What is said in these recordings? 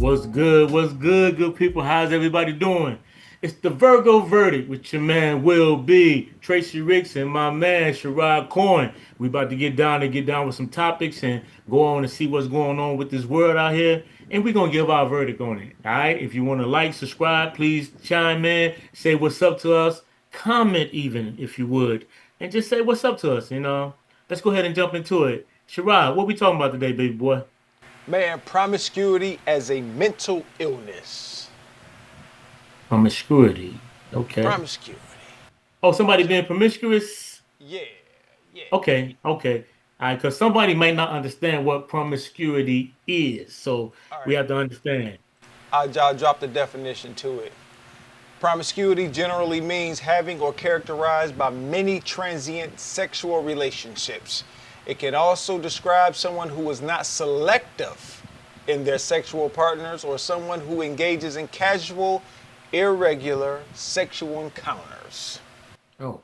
What's good? What's good, good people? How's everybody doing? It's the Virgo Verdict with your man Will B, Tracy Ricks, and my man Sherrod Coyne. We about to get down with some topics and go on and see what's going on with this world out here. And we're gonna give our verdict on it. Alright. If you want to like, subscribe, please chime in, say what's up to us, comment even if you would, and just say what's up to us, Let's go ahead and jump into it. Sherrod, what we talking about today, baby boy? Man, promiscuity as a mental illness. Promiscuity. Okay. Promiscuity. Oh, somebody being promiscuous? Yeah, yeah. Okay. All right, because somebody may not understand what promiscuity is. So All we right. have to understand. I'll drop the definition to it. Promiscuity generally means having or characterized by many transient sexual relationships. It can also describe someone who is not selective in their sexual partners or someone who engages in casual, irregular sexual encounters. Oh,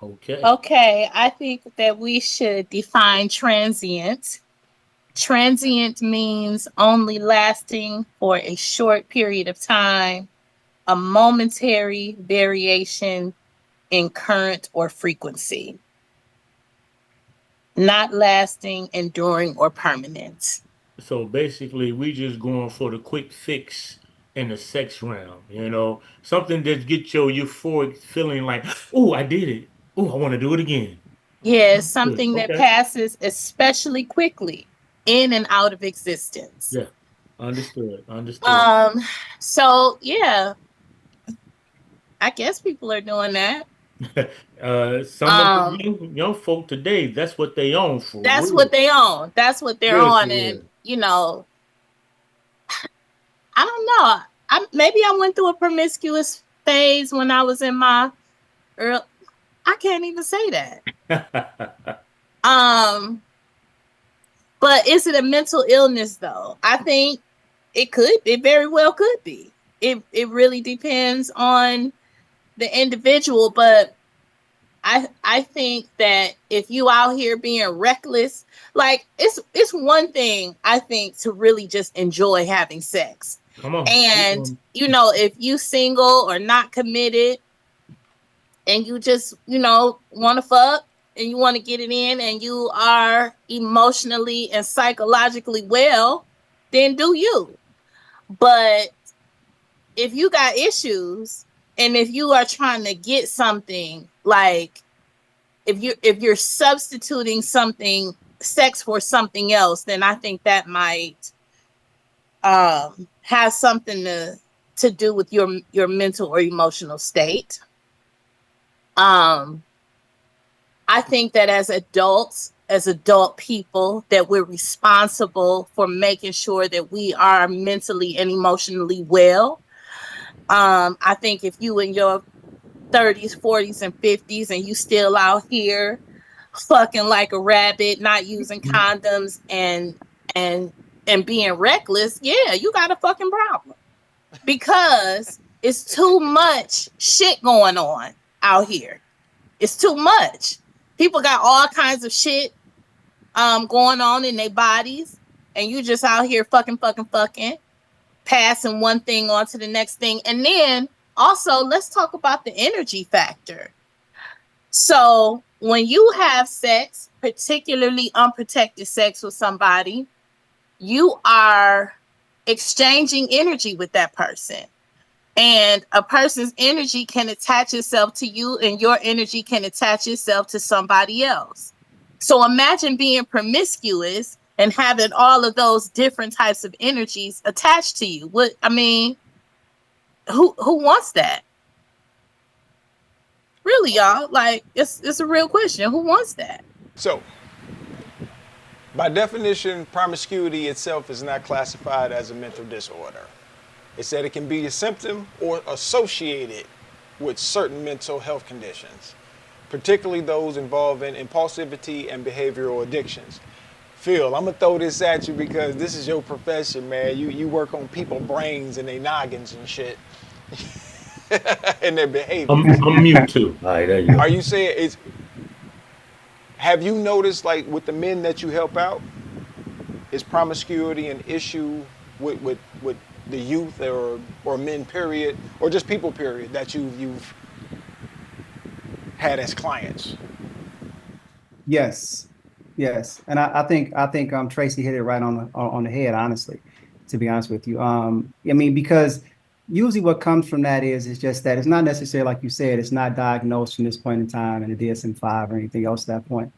okay. Okay, I think that we should define transient. Transient means only lasting for a short period of time, a momentary variation in current or frequency, not lasting, enduring, or permanent. So basically, we just going for the quick fix in the sex realm, something that gets your euphoric feeling like, oh, I did it. Oh, I want to do it again. Yes, Good. something that Okay. passes especially quickly in and out of existence. Yeah. Understood. Um, so yeah, I guess people are doing that. Some of the Um, young folk today, that's what they own for that's what real. they own. That's what they're Real on. for And real. I don't know. Maybe I went through a promiscuous phase when I was in my early. I can't even say that. Um, but is it a mental illness though? I think it could. It very well could be. It really depends on the individual, but I think that if you out here being reckless, like it's one thing I think to really just enjoy having sex. Come on. Speak And on if you single or not committed and you just, want to fuck and you want to get it in and you are emotionally and psychologically well, then do you. But if you got issues and if you are trying to get something like if you're substituting something sex for something else, then I think that might have something to do with your mental or emotional state. um I think that as adult people, that we're responsible for making sure that we are mentally and emotionally well. I think if you in your 30s, 40s, and 50s and you still out here fucking like a rabbit, not using it. condoms and and being reckless, yeah, you got a fucking problem. Because it's too much shit going on out here. It's too much. People got all kinds of shit going on in their bodies, and you just out here fucking, passing one thing on to the next thing. And then also, let's talk about the energy factor. So when you have sex, particularly unprotected sex with somebody, you are exchanging energy with that person. And a person's energy can attach itself to you, and your energy can attach itself to somebody else. So imagine being promiscuous and having all of those different types of energies attached to you. What I mean, who wants that? Really, Okay. y'all? Like it's a real question. Who wants that? So, by definition, promiscuity itself is not classified as a mental disorder. It said it can be a symptom or associated with certain mental health conditions, particularly those involving impulsivity and behavioral addictions. Phil, I'm gonna throw this at you because this is your profession, man. You work on people's brains and their noggins and shit and their behaviors. I'm mute too. All right, there you Are go. you saying it's have you noticed like with the men that you help out, is promiscuity an issue with the youth or men period or just people period that you've had as clients? Yes, yes, and I think Tracy hit it right on the head. Honestly, to be honest with you, I mean because usually what comes from that is just that it's not necessarily like you said, it's not diagnosed from this point in time in the DSM-5 or anything else at that point,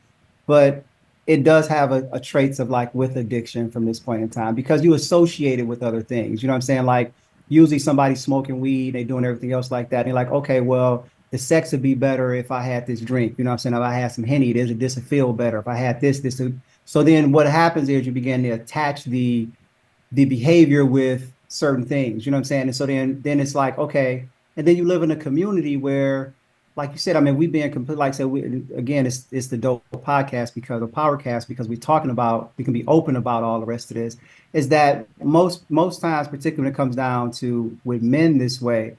but it does have a traits of like with addiction from this point in time because you associate it with other things. You know what I'm saying? Like usually somebody's smoking weed, they doing everything else like that. And you're like, okay, well, the sex would be better if I had this drink. You know what I'm saying? If I had some Henny, this would feel better. If I had this would... So then what happens is you begin to attach the behavior with certain things. You know what I'm saying? And so then it's like, okay, and then you live in a community where, like you said, I mean, we being complete, like I said, again, it's the dope podcast because of Powercast, because we're talking about, we can be open about all the rest of this, is that most times, particularly when it comes down to with men this way,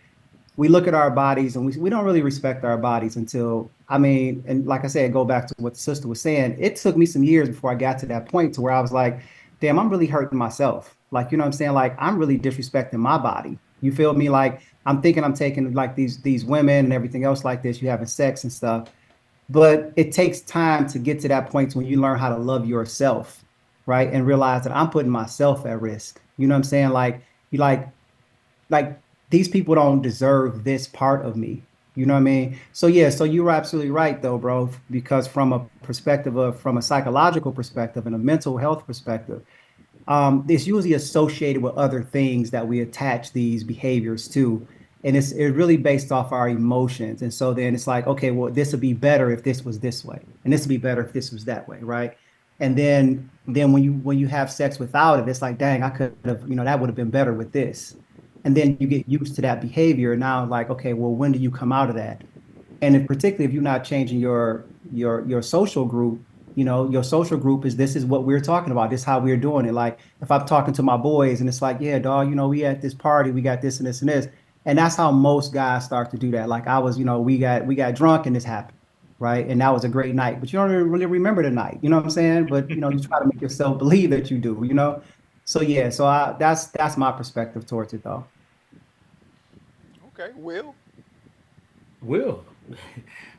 we look at our bodies and we don't really respect our bodies until, I mean, and like I said, go back to what the sister was saying. It took me some years before I got to that point to where I was like, damn, I'm really hurting myself. Like, you know what I'm saying? Like, I'm really disrespecting my body. You feel me? Like, I'm thinking I'm taking like these women and everything else like this, you having sex and stuff. But it takes time to get to that point when you learn how to love yourself, right? And realize that I'm putting myself at risk. You know what I'm saying? Like, you like these people don't deserve this part of me. You know what I mean? So yeah, so you're absolutely right though, bro, because from a psychological perspective and a mental health perspective, it's usually associated with other things that we attach these behaviors to. And it's really based off our emotions. And so then it's like, okay, well, this would be better if this was this way, and this would be better if this was that way, right? And then when you have sex without it, it's like, dang, I could have, that would have been better with this. And then you get used to that behavior. Now, like, okay, well, when do you come out of that? And if, particularly if you're not changing your social group, your social group is, this is what we're talking about, this is how we're doing it. Like if I'm talking to my boys and it's like, yeah, dog, we at this party, we got this and this and this. And that's how most guys start to do that. Like I was, we got drunk and this happened, right? And that was a great night, but you don't really remember the night, you know what I'm saying? But you try to make yourself believe that you do. So yeah, so that's my perspective towards it though. Okay, Will. Well,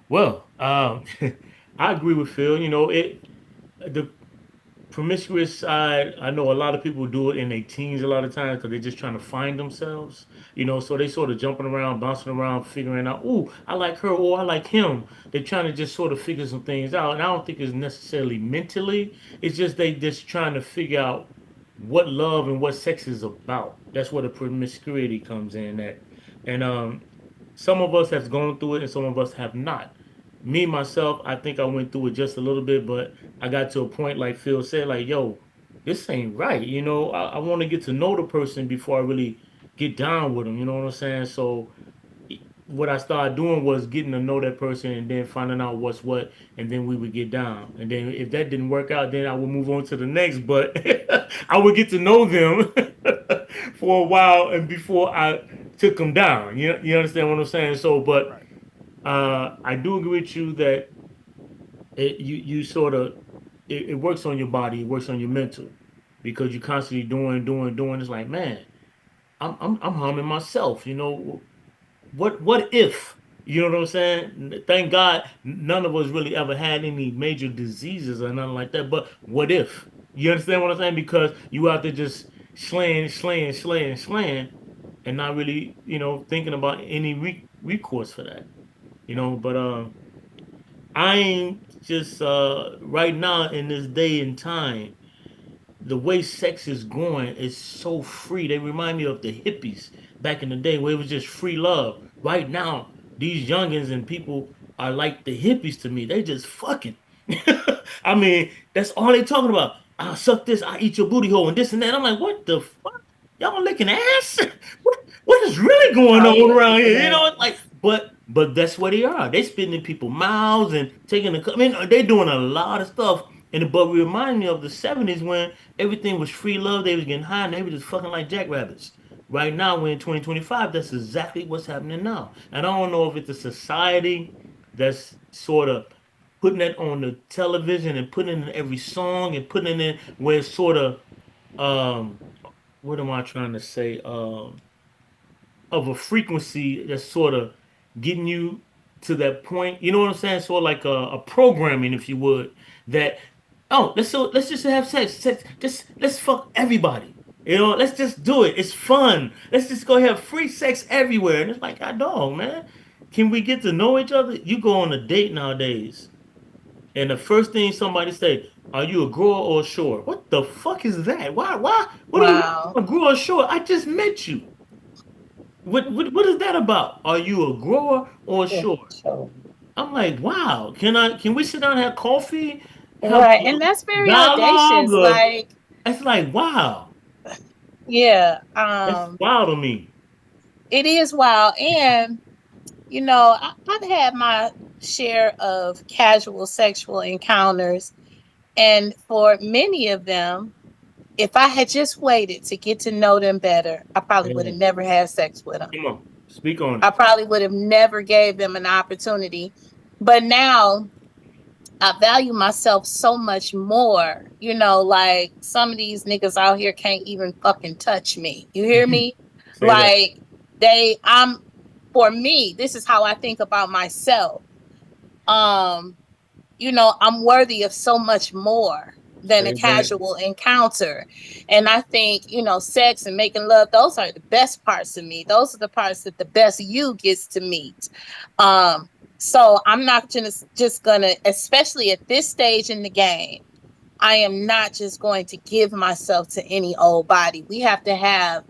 well, I agree with Phil. The promiscuous side, I know a lot of people do it in their teens a lot of times because they're just trying to find themselves. So they sort of jumping around, bouncing around, figuring out, oh, I like her, or I like him. They're trying to just sort of figure some things out. And I don't think it's necessarily mentally. It's just they just trying to figure out what love and what sex is about. That's where the promiscuity comes in at. And some of us have gone through it and some of us have not. Me myself, I think I went through it just a little bit, but I got to a point like Phil said, like, yo, this ain't right. I want to get to know the person before I really get down with them. You know what I'm saying? So what I started doing was getting to know that person and then finding out what's what, and then we would get down. And then if that didn't work out, then I would move on to the next. But I would get to know them for a while and before I took them down. You understand what I'm saying? So, but Right. I do agree with you that you sort of it works on your body, it works on your mental because you're constantly doing. It's like, man, I'm harming myself. What if? You know what I'm saying? Thank God none of us really ever had any major diseases or nothing like that. But what if? You understand what I'm saying? Because you out there just slaying, and not really, thinking about any recourse for that. But I ain't just right now in this day and time the way sex is going is so free. They remind me of the hippies back in the day where it was just free love. Right now, these youngins and people are like the hippies to me. They just fucking. I mean, that's all they talking about. I suck this, I eat your booty hole, and this and that. I'm like, what the fuck? Y'all licking ass? What is really going Nah, on yeah, around here? man. It's like, but that's what they are. They spitting in people's mouths and taking the. I mean, they doing a lot of stuff. And but we remind me of the '70s when everything was free love. They was getting high and they were just fucking like jackrabbits. Right now, we're in 2025. That's exactly what's happening now. And I don't know if it's a society that's sort of putting it on the television and putting it in every song and putting it in where it's sort of um, what am I trying to say? Of a frequency that's sort of getting you to that point. You know what I'm saying? Sort of like a programming, if you would. That let's just have sex. Just let's fuck everybody. You know, let's just do it. It's fun. Let's just go have free sex everywhere. And it's like, God dog, man. Can we get to know each other? You go on a date nowadays, and the first thing somebody say, "Are you a grower or a shore?" What the fuck is that? Why? What do you mean Wow. a grower or shore? I just met you. What is that about? Are you a grower or a Yeah, shorer? so- I'm like, wow. Can we sit down and have coffee, have Right. And that's a very dialogue? audacious. Or Like, it's like, wow, yeah, that's wild to me. it is wild. And, I've had my share of casual sexual encounters. And for many of them, if I had just waited to get to know them better, I probably would have Man, never had sex with them. come on, speak on I it. probably would have never gave them an opportunity. But now I value myself so much more. Like some of these niggas out here can't even fucking touch me. You hear me? Say that. Like I'm for me, this is how I think about myself. Um, I'm worthy of so much more than a Say that. casual encounter. And I think, sex and making love, those are the best parts of me. Those are the parts that the best you gets to meet. Um, so I'm not just gonna, especially at this stage in the game, I am not just going to give myself to any old body. We have to have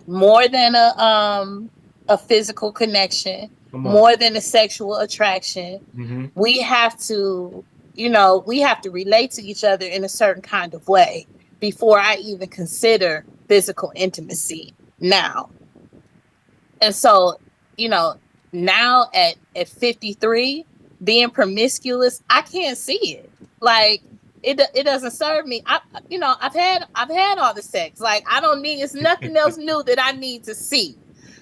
more than a physical connection, Come on. more than a sexual attraction. Mm-hmm. We have to, we have to relate to each other in a certain kind of way before I even consider physical intimacy now. And so, you know, now at 53, being promiscuous, I can't see it. Like it doesn't serve me. I've had all the sex. Like I don't need it's nothing else new that I need to see.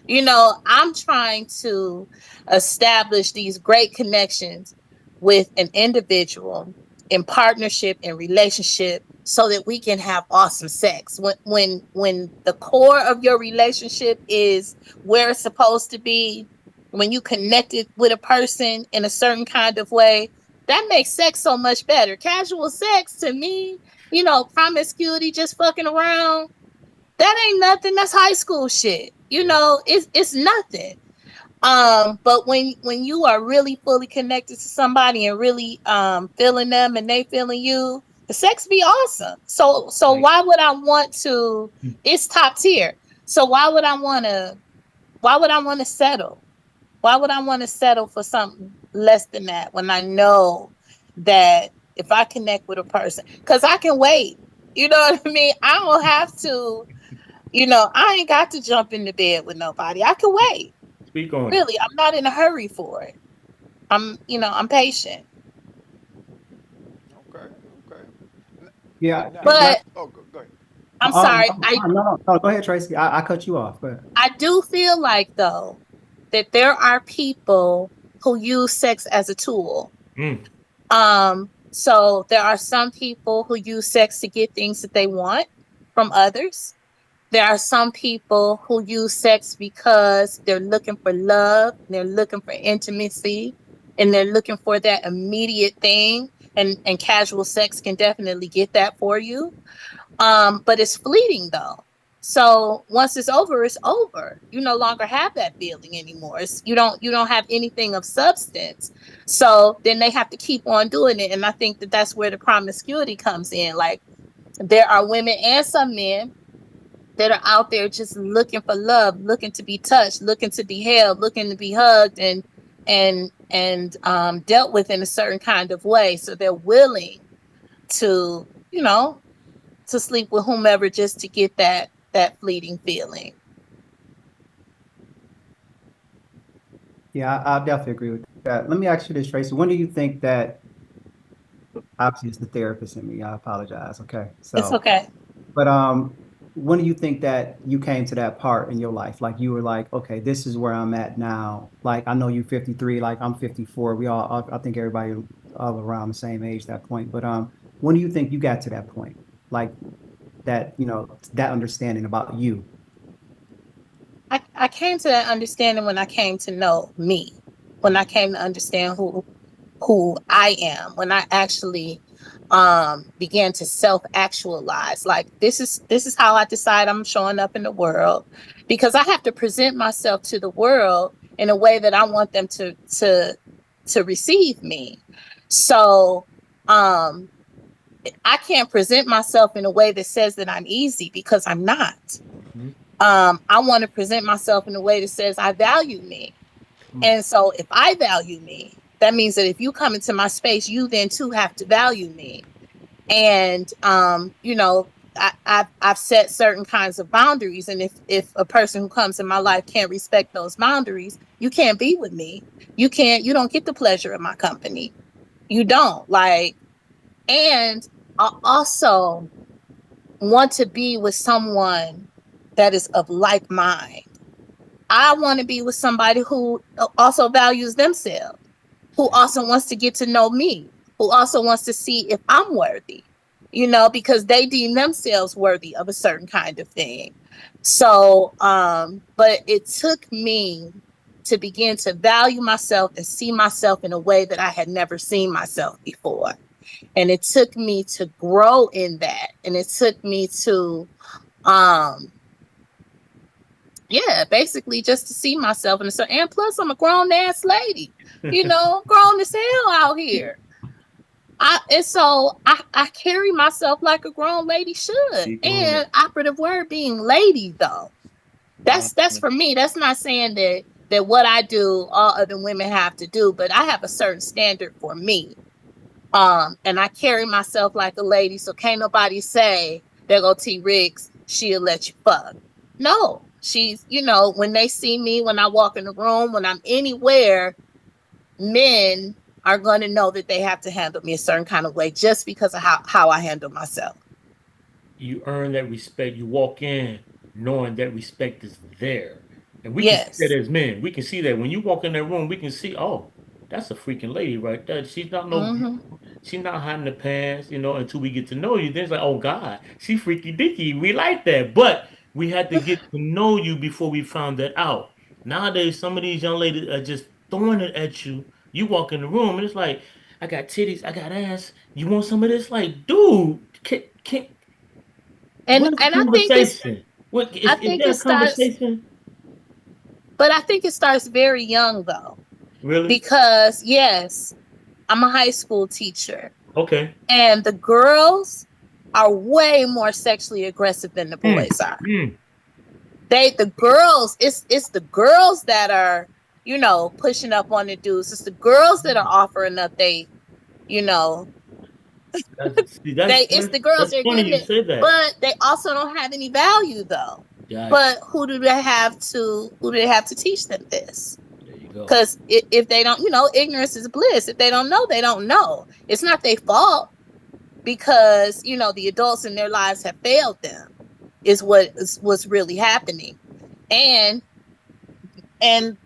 I'm trying to establish these great connections with an individual in partnership and relationship so that we can have awesome sex. When the core of your relationship is where it's supposed to be, when you connected with a person in a certain kind of way, that makes sex so much better. Casual sex to me, promiscuity, just fucking around, that ain't nothing. That's high school shit. It's nothing. But when you are really fully connected to somebody and really feeling them and they feeling you, the sex be awesome. So Like, why would I want to? It's top tier. So why would I want to settle? Why would I want to settle for something less than that when I know that if I connect with a person, because I can wait. You know what I mean? I don't have to. I ain't got to jump into bed with nobody. I can wait. speak on it. Really, I'm not in a hurry for it. I'm patient. Okay, okay. Yeah, Now, yeah. But go ahead. I'm sorry. No, go ahead, Tracy. I cut you off. Go ahead. I do feel like though that there are people who use sex as a tool. Mm. So there are some people who use sex to get things that they want from others. There are some people who use sex because they're looking for love, they're looking for intimacy, and they're looking for that immediate thing. And casual sex can definitely get that for you. But it's fleeting though. So once it's over, it's over. You no longer have that feeling anymore. You don't have anything of substance. So then they have to keep on doing it. And I think that that's where the promiscuity comes in. Like there are women and some men that are out there just looking for love, looking to be touched, looking to be held, looking to be hugged and dealt with in a certain kind of way. So they're willing to, to sleep with whomever just to get that fleeting feeling. Yeah, I definitely agree with that. Let me ask you this, Tracy. When do you think that, obviously it's the therapist in me, I apologize. Okay. It's So, okay. but when do you think that you came to that part in your life? Like you were like, okay, this is where I'm at now. Like I know you're 53, like I'm 54. We all, I think everybody all around the same age at that point. But when do you think you got to that point? Like that understanding about you? I came to that understanding when I came to know me, when I came to understand who I am, when I actually began to self-actualize. Like this is how I decide I'm showing up in the world, because I have to present myself to the world in a way that I want them to receive me. So um I can't present myself in a way that says that I'm easy, because I'm not. Hmm. I want to present myself in a way that says I value me. Come on. And so if I value me, that means that if you come into my space, you then too have to value me. And I've set certain kinds of boundaries. And if a person who comes in my life can't respect those boundaries, you can't be with me. You don't get the pleasure of my company. You don't. Like, and I also want to be with someone that is of like mind. I want to be with somebody who also values themselves, who also wants to get to know me, who also wants to see if I'm worthy, because they deem themselves worthy of a certain kind of thing. So, but it took me to begin to value myself and see myself in a way that I had never seen myself before. And it took me to grow in that. And it took me to, um, yeah, basically just to see myself in a certain, and plus I'm a grown ass lady, grown as hell out here. And so I carry myself like a grown lady should. Speak on it. And operative word being lady though. Wow. That's for me. That's not saying that what I do all other women have to do, but I have a certain standard for me. And I carry myself like a lady, so can't nobody say there go T Riggs, she'll let you fuck. No, she's, when they see me, when I walk in the room, when I'm anywhere, men are going to know that they have to handle me a certain kind of way just because of how I handle myself. You earn that respect. You walk in knowing that respect is there. And we can see that Yes. as men. We can see that when you walk in that room, we can see, oh, that's a freaking lady right there. She's not no, Mm-hmm. she's not hiding the pants, until we get to know you. Then it's like, oh God, she freaky dicky. We like that. But we had to get to know you before we found that out. Nowadays, some of these young ladies are just throwing it at you. You walk in the room and it's like, I got titties, I got ass. You want some of this? Like, dude, can And what's the and I think it's conversation? What I is think there it a starts, conversation? but I think it starts very young though, Really? because yes, I'm a high school teacher. Okay. And the girls are way more sexually aggressive than the Mm, boys are. mm. The girls, it's the girls that are, pushing up on the dudes. It's the girls that are offering up you know, See, it's the girls that's that are funny getting you it, say that. but they also don't have any value though. Gotcha. But who do they have to teach them this? There you go. Because if they don't, ignorance is bliss. If they don't know, they don't know. It's not their fault, because the adults in their lives have failed them, is what's really happening. And and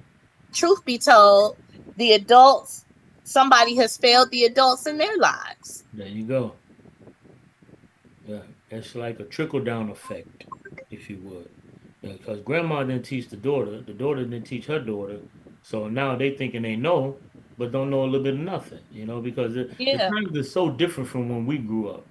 truth be told, the adults, somebody has failed the adults in their lives. There you go. Yeah, it's like a trickle down effect, if you would. Because grandma didn't teach the daughter didn't teach her daughter, so now they thinking they know, but don't know a little bit of nothing, because the Yeah. times are so different from when we grew up.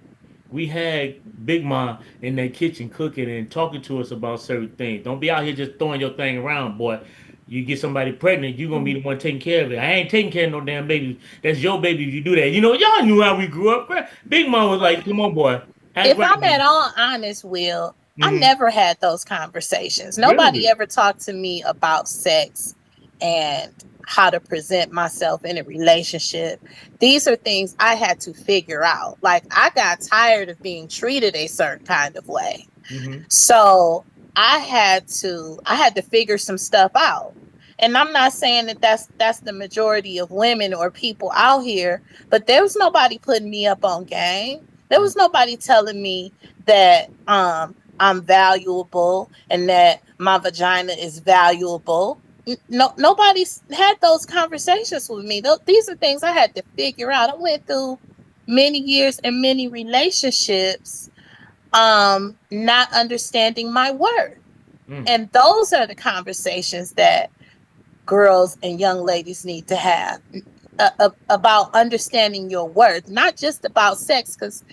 We had Big Mom in that kitchen cooking and talking to us about certain things. Don't be out here just throwing your thing around, boy. You get somebody pregnant, you're gonna be the one taking care of it. I ain't taking care of no damn baby. That's your baby if you do that. Y'all knew how we grew up. Big Mom was like, come on, boy. Act If right. I'm at all honest, Will, I Hmm. never had those conversations. Nobody Really? ever talked to me about sex and how to present myself in a relationship. These are things I had to figure out. Like, I got tired of being treated a certain kind of way. Hmm. So I had to figure some stuff out. And I'm not saying that that's the majority of women or people out here, but there was nobody putting me up on game. There was nobody telling me that I'm valuable and that my vagina is valuable. No, nobody's had those conversations with me. These are things I had to figure out. I went through many years and many relationships not understanding my worth. Mm. And those are the conversations that girls and young ladies need to have, about understanding your worth, not just about sex, because,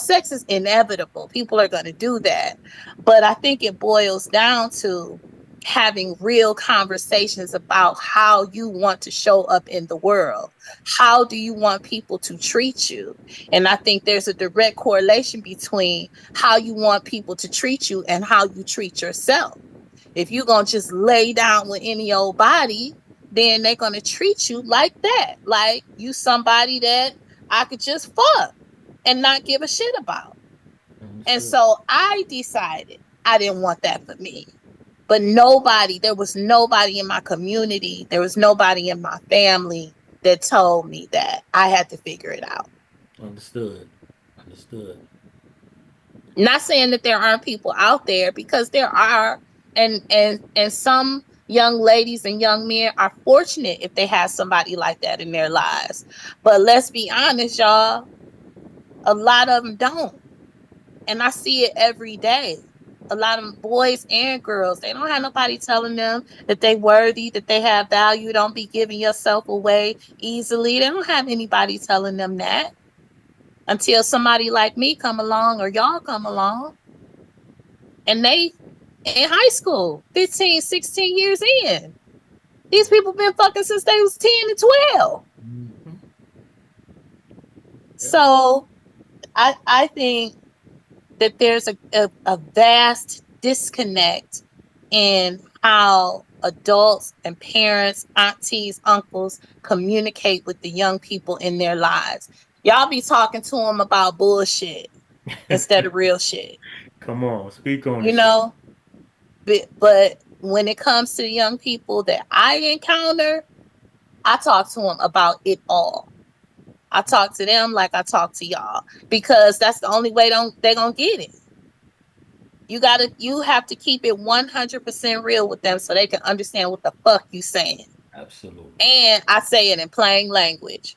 sex is inevitable. People are going to do that. But I think it boils down to having real conversations about how you want to show up in the world. How do you want people to treat you? And I think there's a direct correlation between how you want people to treat you and how you treat yourself. If you're going to just lay down with any old body, then they're going to treat you like that. Like you somebody that I could just fuck and not give a shit about. And Understood. so I decided I didn't want that for me. But there was nobody in my community, there was nobody in my family that told me that I had to figure it out. Understood. Understood. Not saying that there aren't people out there, because there are, and some young ladies and young men are fortunate if they have somebody like that in their lives. But let's be honest, y'all, a lot of them don't. And I see it every day. A lot of boys and girls, they don't have nobody telling them that they worthy, that they have value. Don't be giving yourself away easily. They don't have anybody telling them that until somebody like me come along or y'all come along. And they in high school, 15, 16 years in. These people been fucking since they was 10 and 12. Mm-hmm. Yeah. So I think that there's a vast disconnect in how adults and parents, aunties, uncles communicate with the young people in their lives. Y'all be talking to them about bullshit instead of real shit. Come on, speak on You it, sis. know, but when it comes to the young people that I encounter, I talk to them about it all. I talk to them like I talk to y'all, because that's the only way they're gonna get it. You have to keep it 100% real with them so they can understand what the fuck you saying. Absolutely. And I say it in plain language.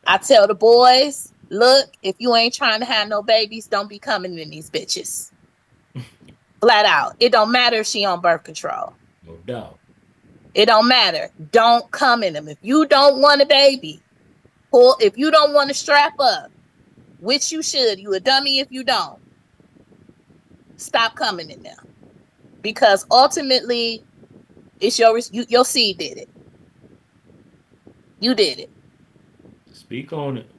I tell the boys, look, if you ain't trying to have no babies, don't be coming in these bitches. Flat out. It don't matter if she on birth control. No doubt. It don't matter. Don't come in them. If you don't want a baby, if you don't want to strap up, which you should, you a dummy if you don't, stop coming in them. Because ultimately, it's your seed did it. You did it. Speak on it.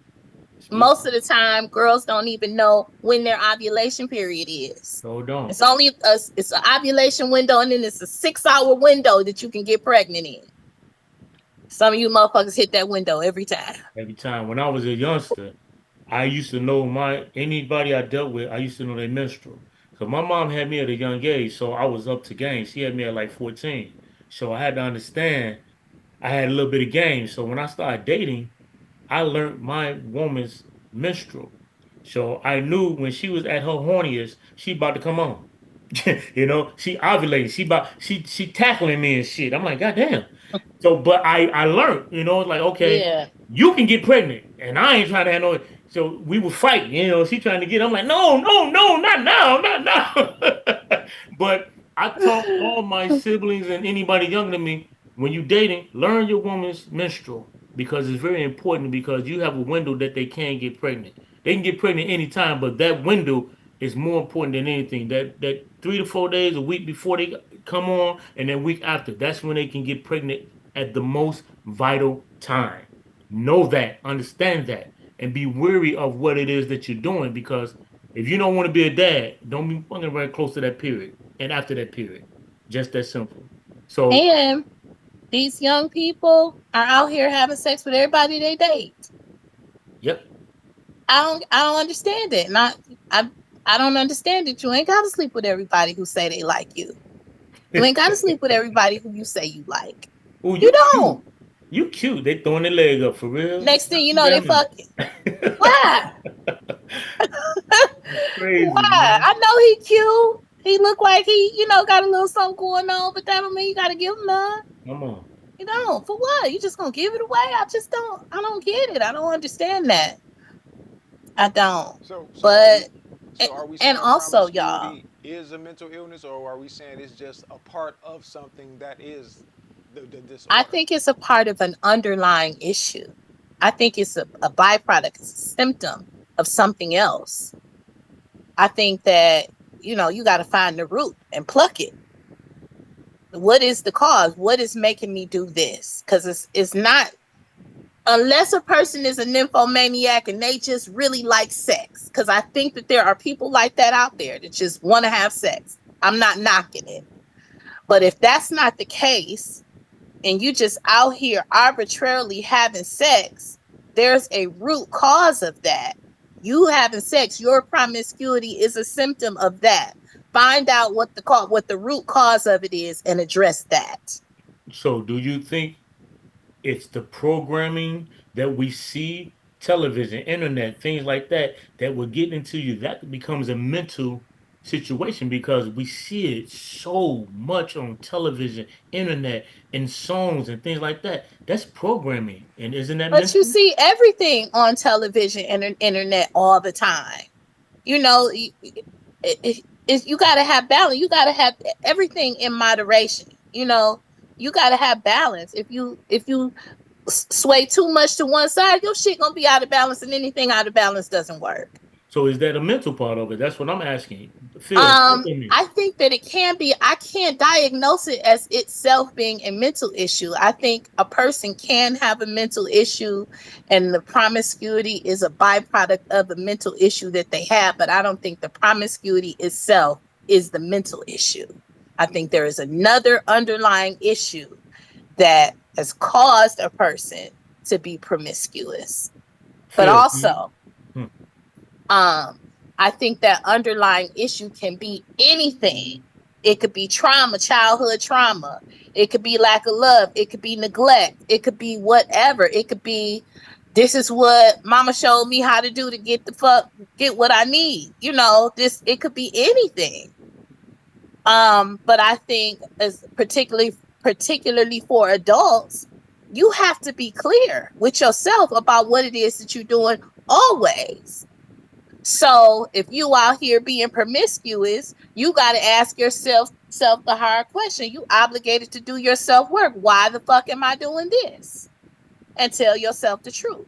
Speak Most on of the it. time, girls don't even know when their ovulation period is. Hold on. It's an ovulation window, and then it's a 6-hour window that you can get pregnant in. Some of you motherfuckers hit that window every time. Every time when I was a youngster, I used to know anybody I dealt with, I used to know their menstrual. Because my mom had me at a young age, so I was up to game. She had me at like 14. So I had to understand I had a little bit of game. So when I started dating, I learned my woman's menstrual. So I knew when she was at her horniest, she about to come on. She ovulating. She tackling me and shit. I'm like, God damn. So, but I learned, like, okay, Yeah. you can get pregnant, and I ain't trying to have no. So we were fighting, she trying to get. I'm like, no, no, no, not now, not now. But I taught all my siblings and anybody younger than me, when you dating, learn your woman's menstrual because it's very important because you have a window that they can get pregnant. They can get pregnant anytime, but that window is more important than anything. That 3 to 4 days, a week before they come on, and then week after, that's when they can get pregnant at the most vital time. Know that, understand that, and be wary of what it is that you're doing because if you don't want to be a dad, don't be fucking right close to that period and after that period. Just that simple. So, And these young people are out here having sex with everybody they date. yep. I don't understand it. I I don't understand it. You ain't gotta sleep with everybody who say they like you. You ain't gotta sleep with everybody who you say you like. Oh, You you cute. don't. You cute. They throwing their leg up for real. Next thing you Too know, they damn fucking. minute. Why? Crazy, Why? man. I know he cute. He look like he got a little something going on, but that don't mean you gotta give him none. Come on. You don't. For what? You just gonna give it away? I don't get it. I don't understand that. I don't. So, But So are we And saying also, y'all, promiscuity is a mental illness, or are we saying it's just a part of something that is the I disorder? think it's a part of an underlying issue. I think it's a byproduct, it's a symptom of something else. I think that, you got to find the root and pluck it. What is the cause? What is making me do this? Because it's not, unless a person is a nymphomaniac and they just really like sex. Because I think that there are people like that out there that just want to have sex. I'm not knocking it. But if that's not the case, and you just out here arbitrarily having sex, there's a root cause of that. You having sex, your promiscuity is a symptom of that. Find out what the root cause of it is and address that. So, do you think it's the programming that we see, television, internet, things like that, that will get into you? That becomes a mental situation because we see it so much on television, internet, and songs and things like that. That's programming. And isn't that But you mental? see everything on television and internet all the time. You know, you got to have balance. You got to have everything in moderation. You got to have balance. If you sway too much to one side, your shit gonna be out of balance, and anything out of balance doesn't work. So, is that a mental part of it? That's what I'm asking. Phil, talk to me. I think that it can be. I can't diagnose it as itself being a mental issue. I think a person can have a mental issue, and the promiscuity is a byproduct of a mental issue that they have. But I don't think the promiscuity itself is the mental issue. I think there is another underlying issue that has caused a person to be promiscuous. But Phil, also, hmm. I think that underlying issue can be anything. It could be trauma, childhood trauma. It could be lack of love. It could be neglect. It could be whatever. It could be, this is what mama showed me how to do to get what I need. It could be anything. But I think as particularly for adults, you have to be clear with yourself about what it is that you're doing always. So if you out here being promiscuous, you got to ask yourself the hard question. You obligated to do your self work. Why the fuck am I doing this? And tell yourself the truth.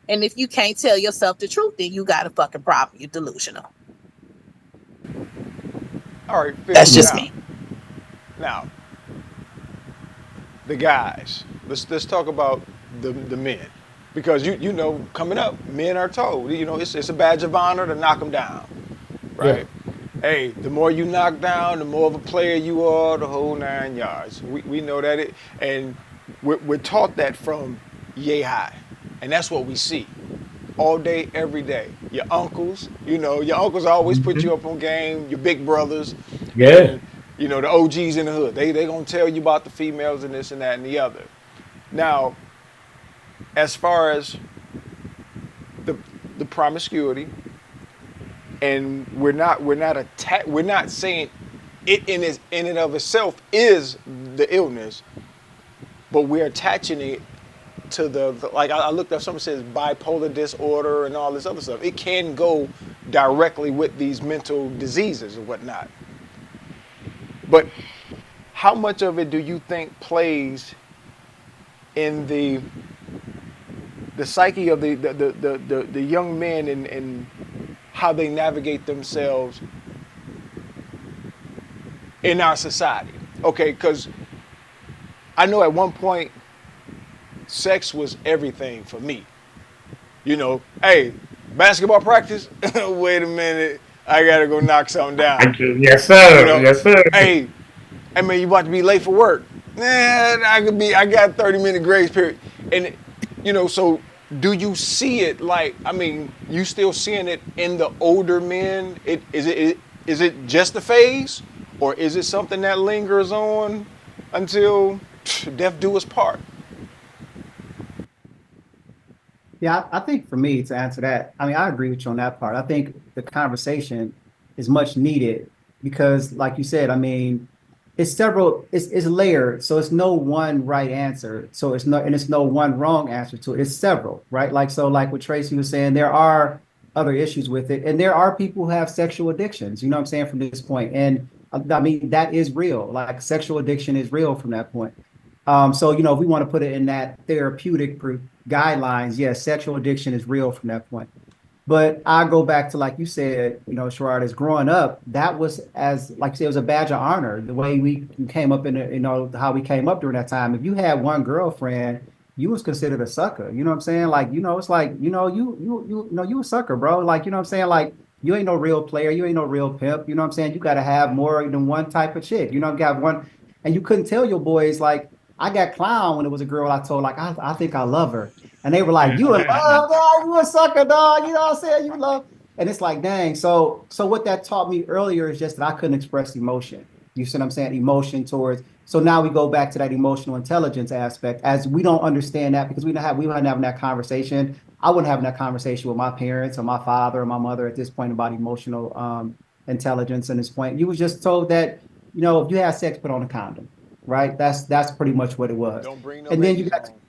And if you can't tell yourself the truth, then you got a fucking problem. You're delusional. All right, Phil. That's just Yeah. me. Now, the guys. Let's talk about the men, because coming up, men are told it's a badge of honor to knock them down, Yeah. right? Hey, the more you knock down, the more of a player you are, the whole 9 yards. We know that and we're taught that from yay high, and that's what we see all day, every day. Your uncles, your uncles always put you up on game. Your big brothers, Yeah. and the OGs in the hood. They gonna tell you about the females and this and that and the other. Now, as far as the promiscuity, and we're not saying it in and of itself is the illness, but we're attaching it to like I looked up, something says bipolar disorder and all this other stuff. It can go directly with these mental diseases or whatnot. But how much of it do you think plays in the psyche of the young men and how they navigate themselves in our society? Okay, because I know at one point sex was everything for me. Hey, basketball practice? Wait a minute, I gotta go knock something down. Yes, sir. Yes, sir. Hey, you about to be late for work? Nah, I got 30-minute grace period. And so do you see it you still seeing it in the older men? Is it just a phase, or is it something that lingers on until death do us part? Yeah, I think for me to answer that, I agree with you on that part. I think the conversation is much needed because, like you said, it's layered. So it's no one right answer. It's no one wrong answer to it. It's several, right? Like what Tracy was saying, there are other issues with it. And there are people who have sexual addictions, you know what I'm saying, from this point. And I mean, that is real. Like sexual addiction is real from that point. So, you know, if we want to put it in that therapeutic guidelines, yes, sexual addiction is real from that point. But I go back to, like you said, you know, Sherrod, as growing up, that was, as like you said, it was a badge of honor. The way we came up in the, you know, how we came up during that time. If you had one girlfriend, you was considered a sucker. You know what I'm saying? Like, you know, it's like, you know, you know, you a sucker, bro. Like, you know what I'm saying? Like, you ain't no real player, you ain't no real pimp. You know what I'm saying? You got to have more than one type of chick. You know, you got one, and you couldn't tell your boys like, I got clown when it was a girl I told, like, I think I love her. And they were like, you in love, dog, you a sucker, dog. You know what I'm saying? You love. And it's like, dang. So what that taught me earlier is just that I couldn't express emotion. You see what I'm saying? Emotion towards. So now we go back to that emotional intelligence aspect, as we don't understand that because we weren't having that conversation. I wasn't having that conversation with my parents or my father or my mother at this point about emotional intelligence. And this point, you was just told that, you know, if you have sex, put on a condom, right? That's pretty much what it was. Don't bring no And then you babies got home.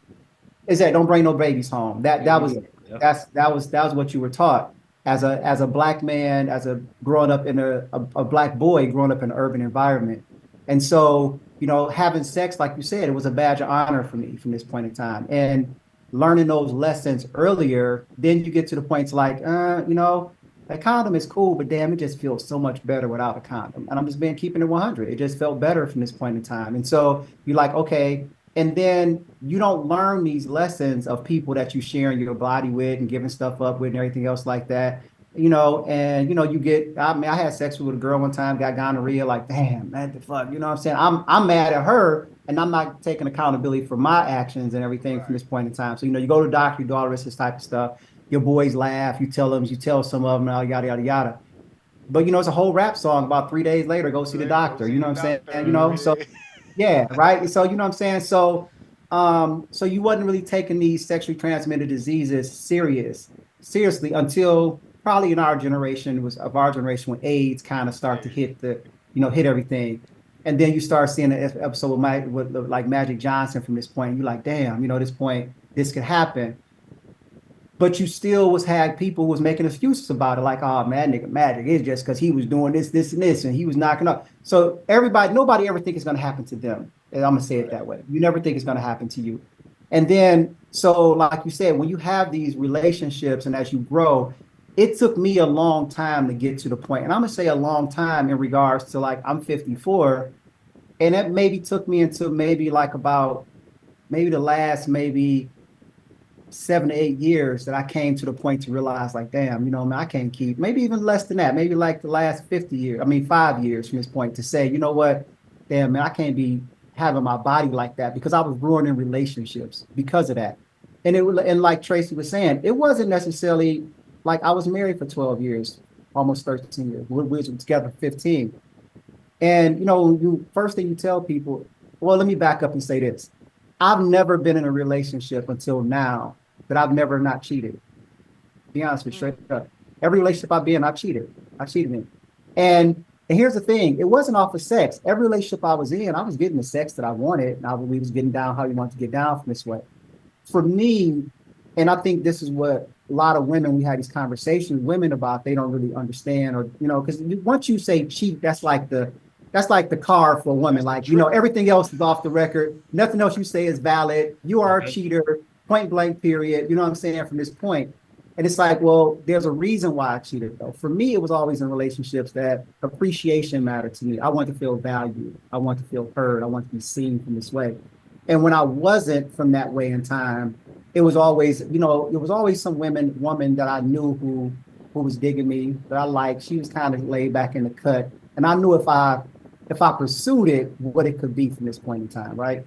is that don't bring no babies home. There That you was go. Yep. that was what you were taught as a black man, as a growing up in a black boy growing up in an urban environment. And so, you know, having sex, like you said, it was a badge of honor for me from this point in time. And learning those lessons earlier, then you get to the points like, you know, a condom is cool, but damn, it just feels so much better without a condom. And I'm just being keeping it 100. It just felt better from this point in time. And so you're like, okay, and then you don't learn these lessons of people that you sharing your body with and giving stuff up with and everything else like that. You know, and you know, you get, I mean, I had sex with a girl one time, got gonorrhea, like, damn, man, the fuck, you know what I'm saying? I'm mad at her and I'm not taking accountability for my actions and everything from Right. this point in time. So, you know, you go to the doctor, you do all this type of stuff. Your boys laugh, you tell some of them, yada, yada, yada. But you know, it's a whole rap song about 3 days later, go see the Go doctor. see You know the what I'm saying? You doctor. know, so yeah, right. So you know what I'm saying? So you wasn't really taking these sexually transmitted diseases seriously until probably in our generation was of our generation when AIDS kind of start to Yeah. hit hit everything. And then you start seeing an episode with like Magic Johnson from this point. And you're like, damn, you know, this point, this could happen. But you still had people who was making excuses about it, like, oh man, nigga, Magic is just because he was doing this, and this, and he was knocking up. So nobody ever think it's gonna happen to them. And I'm gonna say it Right. that way. You never think it's gonna happen to you. And then, so like you said, when you have these relationships and as you grow, it took me a long time to get to the point, and I'm gonna say a long time in regards to like I'm 54, and it maybe took me into maybe like about maybe the last maybe 7 to 8 years that I came to the point to realize, like, damn, you know, man, I can't keep, maybe even less than that, maybe like the last 50 years, I mean, 5 years from this point to say, you know what, damn, man, I can't be having my body like that because I was ruining relationships because of that. And like Tracy was saying, it wasn't necessarily like I was married for 12 years, almost 13 years. We were together 15. And you know, you first thing you tell people, well, let me back up and say this. I've never been in a relationship until now that I've never not cheated. Be honest with you, straight up. Every relationship I've been in, I cheated. I cheated in. And here's the thing, it wasn't off of sex. Every relationship I was in, I was getting the sex that I wanted, and we was getting down how you want to get down from this way. For me, and I think this is what a lot of women, we had these conversations with women about, they don't really understand, or you know, because once you say cheat, that's like the car for a woman. That's the Like, you know, trigger. everything else is off the record. Nothing else you say is valid. You are a Yep. cheater, point blank, period. You know what I'm saying? From this point. And it's like, well, there's a reason why I cheated, though. For me, it was always in relationships that appreciation mattered to me. I want to feel valued. I want to feel heard. I want to be seen from this way. And when I wasn't from that way in time, it was always, you know, it was always some woman that I knew who was digging me, that I liked. She was kind of laid back in the cut. And I knew if I pursued it, what it could be from this point in time, right?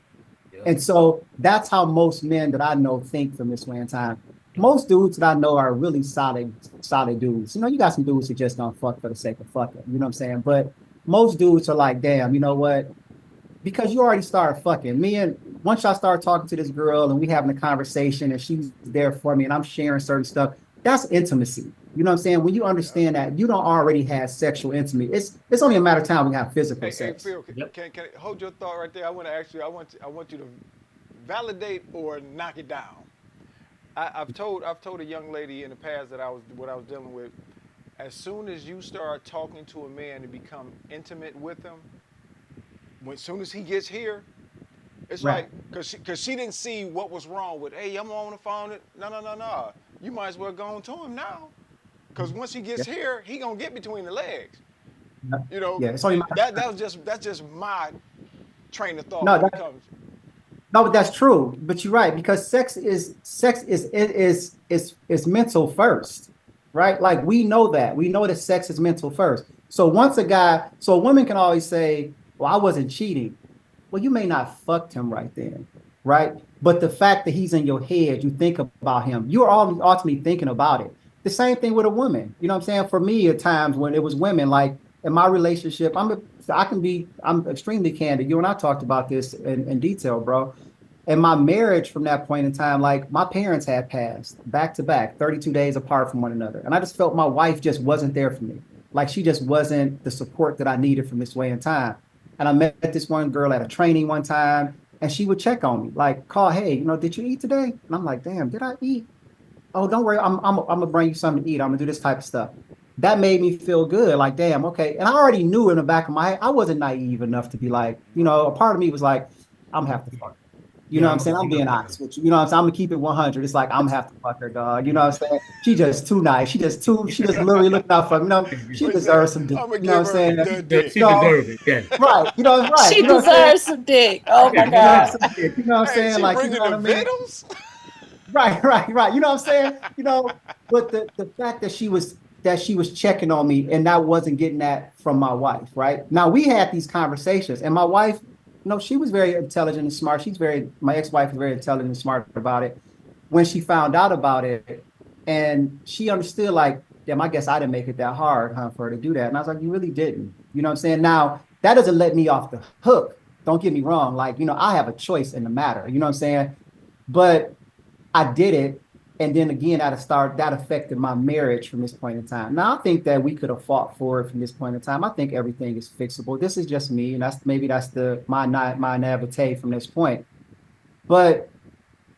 Yep. And so that's how most men that I know think from this way in time. Most dudes that I know are really solid dudes. You know, you got some dudes that just don't fuck for the sake of fucking. You know what I'm saying? But most dudes are like, damn, you know what? Because you already started fucking me, and once I start talking to this girl and we having a conversation and she's there for me and I'm sharing certain stuff, that's intimacy. You know what I'm saying? When you Yeah. understand that you don't already have sexual intimacy, it's only a matter of time we have physical Hey, sex. Phil, Yep. can hold your thought right there? I want to ask you. I want you to validate or knock it down. I've told a young lady in the past that what I was dealing with. As soon as you start talking to a man and become intimate with him, when soon as he gets here, it's Right. like because she didn't see what was wrong with. Hey, I'm on the phone. No, no, no, no. You might as well go on to him now, because once he Yeah. gets here, he gonna get between the legs. Yeah. You know, Yeah. It's only my that's just my train of thought no. when it comes. No, but that's true. But you're right because sex is mental first, right? Like we know that. We know that sex is mental first. So once so a woman can always say, "Well, I wasn't cheating." Well, you may not fucked him right then, right? But the fact that he's in your head, you think about him. You're all ultimately thinking about it. The same thing with a woman. You know what I'm saying? For me, at times when it was women, like in my relationship, I'm extremely candid. You and I talked about this in detail, bro. And my marriage from that point in time, like my parents had passed back to back, 32 days apart from one another. And I just felt my wife just wasn't there for me. Like she just wasn't the support that I needed from this way in time. And I met this one girl at a training one time, and she would check on me, like, call, hey, did you eat today? And I'm like, damn, did I eat? Oh, don't worry, I'm gonna bring you something to eat. I'm gonna do this type of stuff. That made me feel good. Like, damn, okay. And I already knew in the back of my head, I wasn't naive enough to be like, a part of me was like, I'm gonna have to fuck. You know Yeah, what I'm saying? I'm being honest with you. You know what I'm saying? I'm gonna keep it 100. It's like I'm gonna have to fuck her, dog. You know what I'm saying? She just too nice. She just literally looking out for me. She What he said? deserves some dick. I'm gonna You know what I'm give her saying? the dick. she No, deserves it. Yeah, right. Right. She You know what I'm saying? deserves some dick. Oh yeah, my She no God. deserves doubt. some dick. You know what I'm Hey, saying? she Like, you bringing know the what I mean? victims. Right. You know what I'm saying? But the fact that she was checking on me and I wasn't getting that from my wife, right? Now we had these conversations, and my wife, she was very intelligent and smart. My ex-wife was very intelligent and smart about it. When she found out about it, and she understood, like, damn, I guess I didn't make it that hard, huh, for her to do that. And I was like, you really didn't. You know what I'm saying? Now, that doesn't let me off the hook. Don't get me wrong. Like, I have a choice in the matter. You know what I'm saying? But I did it. And then again, that affected my marriage from this point in time. Now I think that we could have fought for it from this point in time. I think everything is fixable. This is just me, and that's my naivete from this point. But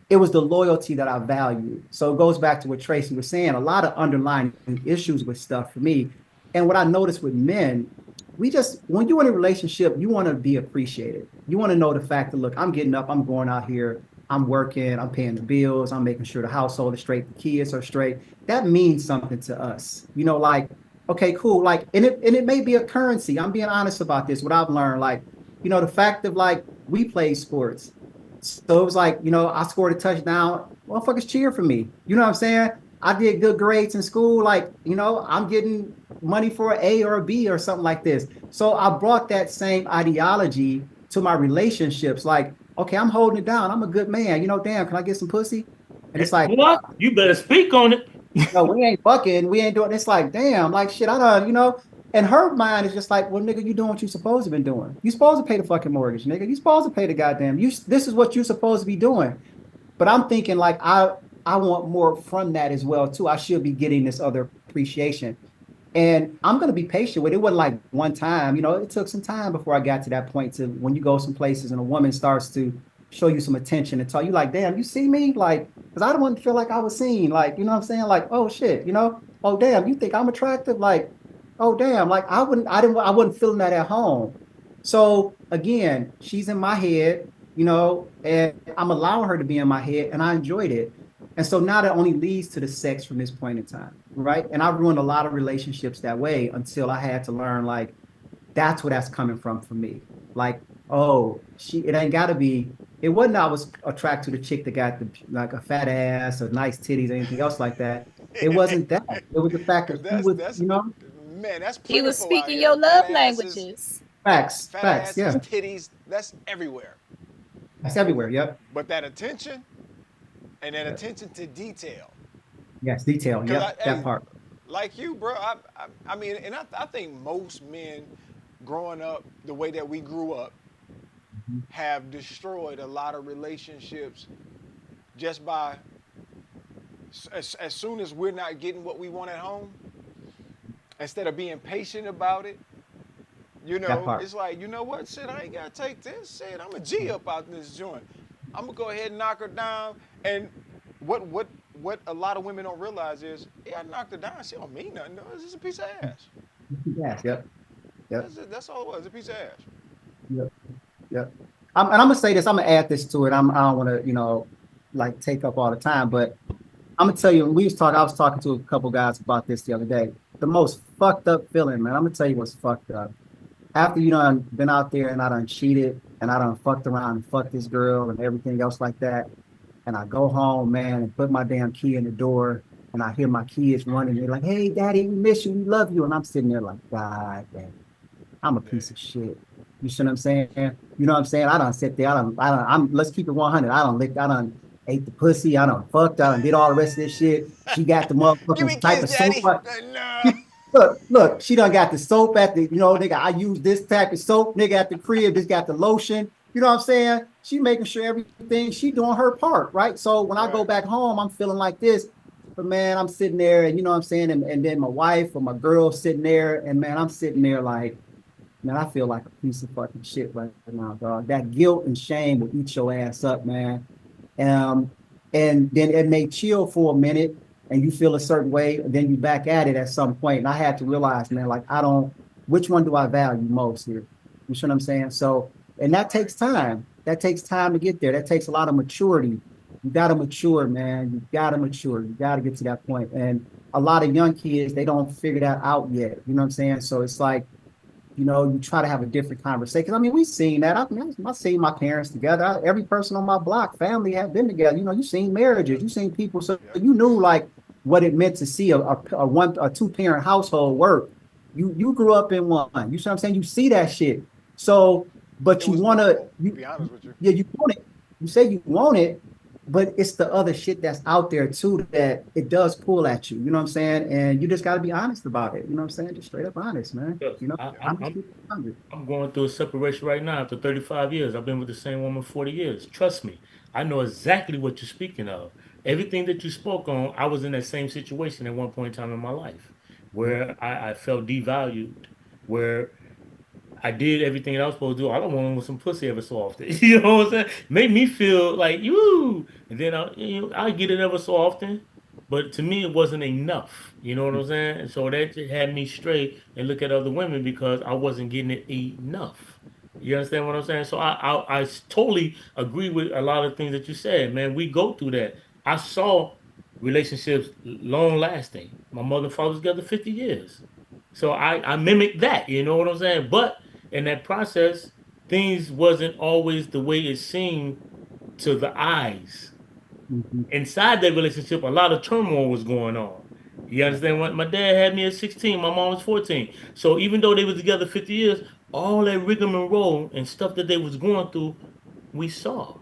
it was the loyalty that I valued. So it goes back to what Tracy was saying, a lot of underlying issues with stuff for me. And what I noticed with men, when you're in a relationship, you want to be appreciated. You want to know the fact that, look, I'm getting up, I'm going out here, I'm working, I'm paying the bills, I'm making sure the household is straight, the kids are straight. That means something to us. Like, okay, cool. Like, and it may be a currency. I'm being honest about this, what I've learned. Like, the fact of, like, we play sports. So it was like, I scored a touchdown. Motherfuckers cheer for me. You know what I'm saying? I did good grades in school. Like, I'm getting money for an A or a B or something like this. So I brought that same ideology to my relationships. Like, okay, I'm holding it down. I'm a good man. Damn, can I get some pussy? And it's like, Boy, you better speak on it. no, we ain't fucking. We ain't doing. It's like, damn, like shit. I don't. And her mind is just like, well, nigga, you doing what you supposed to be doing. You supposed to pay the fucking mortgage, nigga. You supposed to pay the goddamn. This is what you supposed to be doing. But I'm thinking like I want more from that as well too. I should be getting this other appreciation. And I'm gonna be patient with it. It wasn't like one time, it took some time before I got to that point to when you go some places and a woman starts to show you some attention and tell you like, damn, you see me? Like, because I don't want to feel like I was seen. Like, you know what I'm saying? Like, oh shit, oh damn, you think I'm attractive? Like, oh damn, like I wasn't feeling that at home. So again, she's in my head, and I'm allowing her to be in my head, and I enjoyed it. And so now that only leads to the sex from this point in time, right? And I ruined a lot of relationships that way until I had to learn, like, that's where that's coming from for me. Like, oh, it ain't gotta be. It wasn't I was attracted to the chick that got like a fat ass or nice titties or anything else like that. It wasn't that. It was the fact Cause that she was, man, that's He was plentiful out speaking here. your love languages. facts, yeah, Titties, that's everywhere. that's everywhere. Yep, But that attention and that attention to detail. yes, detail. Cause Yep, that part. like you, bro. I mean, and I think most men growing up the way that we grew up Mhm. have destroyed a lot of relationships just by as soon as we're not getting what we want at home, instead of being patient about it, That part. it's like, you know what, shit, I ain't gotta take this shit. I'm a G up out in this joint. I'm gonna go ahead and knock her down. And what what a lot of women don't realize is, yeah, I knocked her down. She don't mean nothing. No, it's just a piece of ass. Yes, yep, yep, That's it. That's all it was. A piece of ass. yep, yep. And I'm gonna say this. I'm gonna add this to it. I don't want to, like take up all the time, but I'm gonna tell you. I was talking to a couple guys about this the other day. The most fucked up feeling, man. I'm gonna tell you what's fucked up. After you done been out there and I done cheated and I done fucked around and fucked this girl and everything else like that, and I go home, man, and put my damn key in the door, and I hear my kids running. They're like, "Hey, Daddy, we miss you. We love you." And I'm sitting there like, God damn, I'm a Yeah. piece of shit. You see what I'm saying? You know what I'm saying? I don't sit there. Let's keep it 100. I done ate the pussy. I done fucked. I done did all the rest of this shit. She got the Give me a motherfucking type kiss, of soap. daddy. No. Look, she done got the soap at the, nigga, I use this type of soap, nigga, at the crib, just got the lotion. You know what I'm saying? She making sure everything, she doing her part, right? So when I go Right. back home, I'm feeling like this. But man, I'm sitting there and you know what I'm saying? And then my wife or my girl sitting there, and man, I'm sitting there like, man, I feel like a piece of fucking shit right now, dog. That guilt and shame will eat your ass up, man. Um, and then it may chill for a minute and you feel a certain way, and then you back at it at some point. And I had to realize, man, like which one do I value most here? You see what I'm saying? So, and that takes time. That takes time to get there. That takes a lot of maturity. You got to mature, man. You got to mature. You got to get to that point. And a lot of young kids, they don't figure that out yet. You know what I'm saying? So it's like, you try to have a different conversation. I mean, we've seen that. I've seen my parents together. Every person on my block, family have been together. You've seen marriages, you've seen people. So Yep. you knew like what it meant to see a two-parent household work. You grew up in one. You see what I'm saying? You see that shit. So, but It you was want to, normal, to be honest with you. yeah, you want it. You say you want it, but it's the other shit that's out there too that it does pull at you. You know what I'm saying? And you just got to be honest about it. You know what I'm saying? Just straight up honest, man. Yes. I'm just keeping it 100. I'm going through a separation right now after 35 years. I've been with the same woman 40 years. Trust me, I know exactly what you're speaking of. Everything that you spoke on, I was in that same situation at one point in time in my life where I felt devalued, where I did everything that I was supposed to do. All I wanted was some pussy every so often. You know what I'm saying? Made me feel like you. And then I get it ever so often. But to me, it wasn't enough. You know what I'm saying? And so that just had me straight and look at other women because I wasn't getting it enough. You understand what I'm saying? So I totally agree with a lot of things that you said, man. We go through that. I saw relationships long lasting. My mother and father was together 50 years. So I mimicked that, you know what I'm saying? But in that process, things wasn't always the way it seemed to the eyes. Mhm. Inside that relationship, a lot of turmoil was going on. You understand what? My dad had me at 16, my mom was 14. So even though they was together 50 years, all that rigmarole and stuff that they was going through, we saw.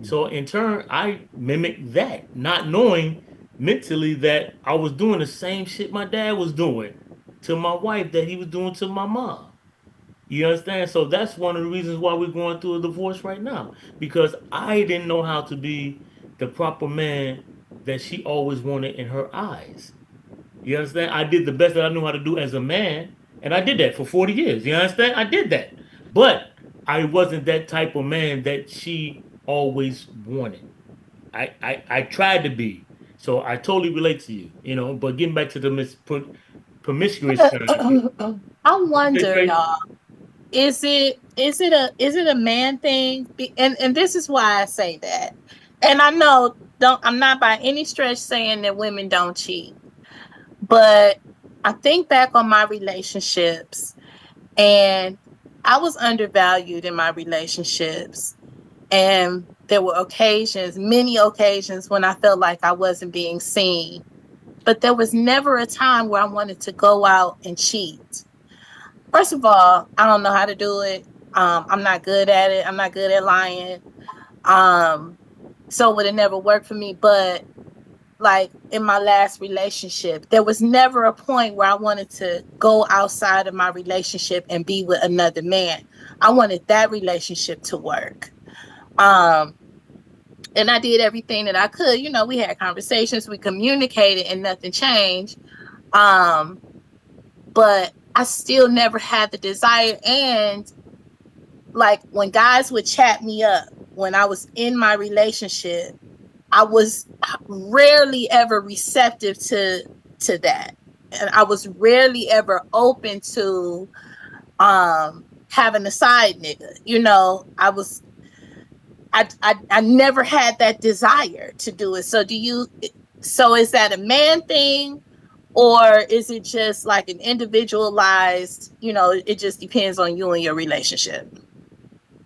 So in turn, I mimicked that, not knowing mentally that I was doing the same shit my dad was doing to my wife that he was doing to my mom. You understand? So that's one of the reasons why we're going through a divorce right now. Because I didn't know how to be the proper man that she always wanted in her eyes. You understand? I did the best that I knew how to do as a man, and I did that for 40 years. You understand? I did that. But I wasn't that type of man that she always wanted. I tried to be. So I totally relate to you, but getting back to the promiscuous side of it. I You say, wonder, Tracy? y'all, is it a man thing? And this is why I say that. And I know don't I'm not by any stretch saying that women don't cheat, but I think back on my relationships, and I was undervalued in my relationships. And there were occasions, many occasions, when I felt like I wasn't being seen. But there was never a time where I wanted to go out and cheat. First of all, I don't know how to do it. I'm not good at it. I'm not good at lying. Um, so it would have never worked for me. But like in my last relationship, there was never a point where I wanted to go outside of my relationship and be with another man. I wanted that relationship to work. Um, and I did everything that I could. We had conversations, we communicated, and nothing changed. Um, but I still never had the desire. And like when guys would chat me up when I was in my relationship, I was rarely ever receptive to that. And I was rarely ever open to having a side nigga. You know, I never had that desire to do it. So so is that a man thing, or is it just like an individualized, you know, it just depends on you and your relationship?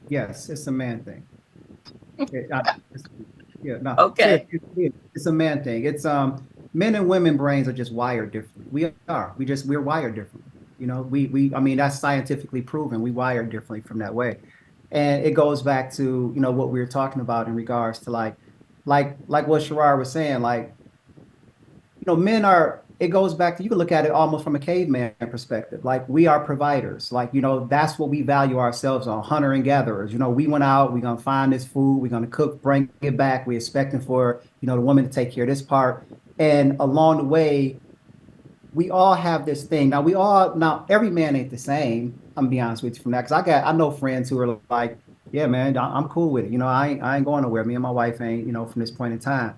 Yes, it's a man thing. It's, yeah, no, Okay. seriously, it's a man thing. It's men and women brains are just wired differently. We're wired differently. You know, I mean that's scientifically proven. We wire differently from that way. And it goes back to, you know, what we were talking about in regards to like what Sherrod was saying, like, you know, men are, it goes back to, you can look at it almost from a caveman perspective. Like we are providers. Like, you know, that's what we value ourselves on, hunter and gatherers. You know, we went out, we're gonna find this food, we're gonna cook, bring it back. We're expecting for, you know, the woman to take care of this part. And along the way, we all have this thing. Now every man ain't the same. I'm gonna be honest with you from that. Cause I know friends who are like, yeah, man, I'm cool with it. You know, I ain't going nowhere. Me and my wife ain't, you know, from this point in time.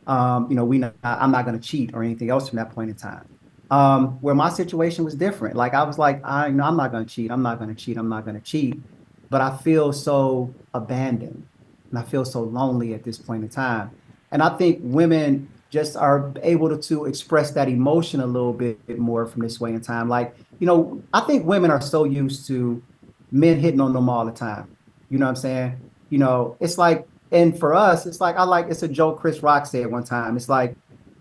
You know, I'm not going to cheat or anything else from that point in time. Where my situation was different. Like I was like, I'm not going to cheat. I'm not going to cheat. I'm not going to cheat. But I feel so abandoned and I feel so lonely at this point in time. And I think women just are able to express that emotion a little bit more from this way in time. Like, you know, I think women are so used to men hitting on them all the time. You know what I'm saying? You know, it's like, and for us, it's like it's a joke Chris Rock said one time. It's like,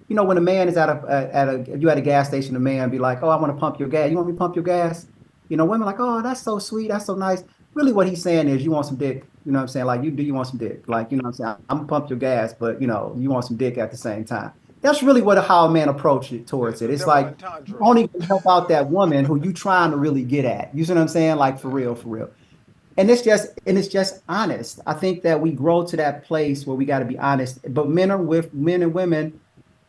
you know, when a man is if you at a gas station, a man be like, "Oh, I want to pump your gas. You want me to pump your gas?" You know, women like, "Oh, that's so sweet. That's so nice." Really, what he's saying is, you want some dick. You know what I'm saying? Like, you want some dick? Like, you know what I'm saying? I'm gonna pump your gas, but you know, you want some dick at the same time. That's really how a man approach it towards It's it. a It's double like you entendre. only gonna help out that woman who you trying to really get at. You see what I'm saying? Like for real, for real. And it's just honest. I think that we grow to that place where we got to be honest. But men and women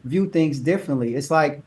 view things differently. It's like,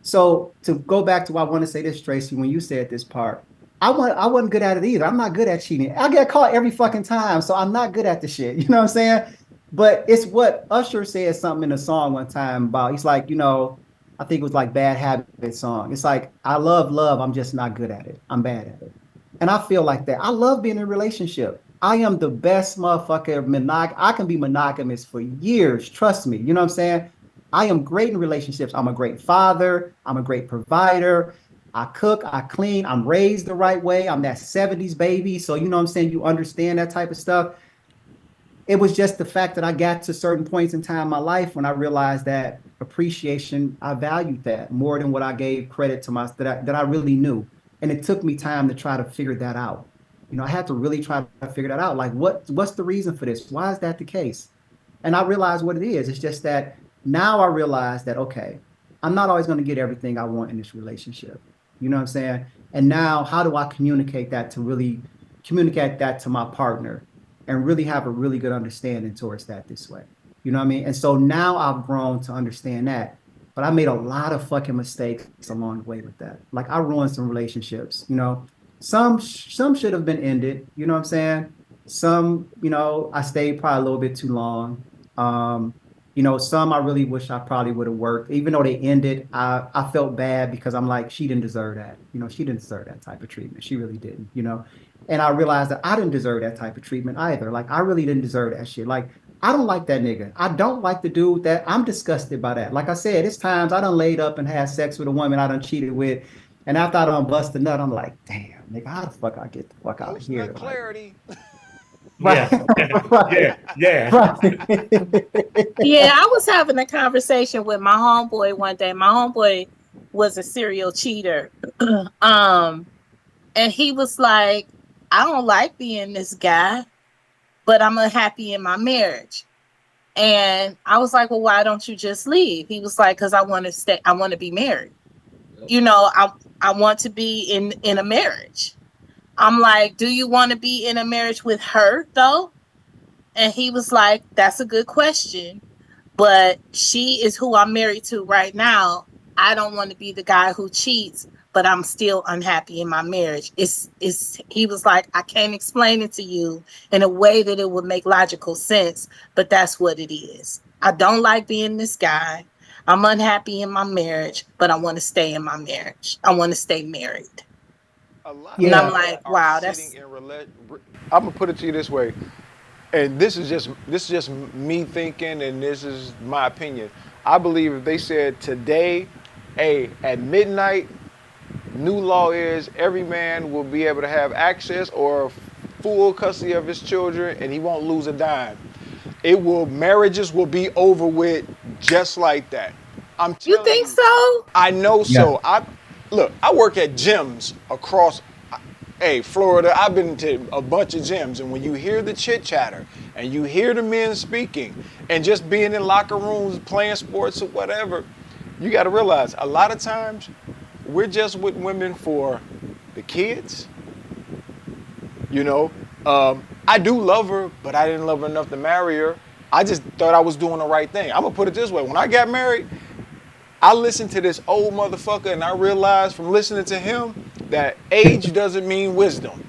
so to go back to, I want to say this, Tracy, when you said this part, I wasn't good at it either. I'm not good at cheating. I get caught every fucking time, so I'm not good at the shit. You know what I'm saying? But it's what Usher said something in a song one time about. He's like, you know, I think it was like Bad Habit song. It's like, I love love, I'm just not good at it. I'm bad at it. And I feel like that. I love being in a relationship. I am the best motherfucker. I can be monogamous for years. Trust me. You know what I'm saying? I am great in relationships. I'm a great father. I'm a great provider. I cook, I clean, I'm raised the right way. I'm that 70s baby. So, you know what I'm saying? You understand that type of stuff. It was just the fact that I got to certain points in time in my life when I realized that appreciation, I valued that more than what I gave credit to that I really knew. And it took me time to try to figure that out. You know, I had to really try to figure that out. Like, what's the reason for this? Why is that the case? And I realized what it is. It's just that now I realize that, okay, I'm not always going to get everything I want in this relationship. You know what I'm saying? And now how do I communicate that to my partner and really have a really good understanding towards that this way? You know what I mean? And so now I've grown to understand that. But I made a lot of fucking mistakes along the way with that. Like I ruined some relationships, you know. Some should have been ended, you know what I'm saying? Some, you know, I stayed probably a little bit too long. Um, you know, some I really wish I probably would have worked. Even though they ended, I felt bad because I'm like, she didn't deserve that. You know, she didn't deserve that type of treatment. She really didn't, you know. And I realized that I didn't deserve that type of treatment either. Like I really didn't deserve that shit. Like I don't like that nigga. I don't like the dude that I'm disgusted by that. Like I said, it's times I done laid up and had sex with a woman I done cheated with. And after I done bust a nut, I'm like, damn, nigga, how the fuck I get the fuck out of Post nut here? Like, clarity. right, Yeah. right, Yeah. Yeah. right. Yeah, I was having a conversation with my homeboy one day. My homeboy was a serial cheater. um, and he was like, I don't like being this guy, but I'm unhappy in my marriage. And I was like, well, why don't you just leave? He was like, because I want to stay, I want to be married. You know, I want to be in a marriage. I'm like, do you want to be in a marriage with her though? And he was like, that's a good question, but she is who I'm married to right now. I don't want to be the guy who cheats, but I'm still unhappy in my marriage. It's he was like, I can't explain it to you in a way that it would make logical sense, but that's what it is. I don't like being this guy. I'm unhappy in my marriage, but I want to stay in my marriage. I want to stay married. A lot of And I'm Yeah, men like, are wow, sitting that's in I'm gonna put it to you this way, and this is just me thinking, and this is my opinion. I believe if they said today, hey, at midnight, new law is every man will be able to have access or full custody of his children, and he won't lose a dime. Marriages will be over with just like that. I'm you telling think you. so? I know yeah. so. I work at gyms across Florida. I've been to a bunch of gyms, and when you hear the chit chatter and you hear the men speaking and just being in locker rooms playing sports or whatever, you got to realize a lot of times we're just with women for the kids. You know, I do love her, but I didn't love her enough to marry her. I just thought I was doing the right thing. I'm gonna put it this way: when I got married, I listened to this old motherfucker, and I realized from listening to him that age doesn't mean wisdom.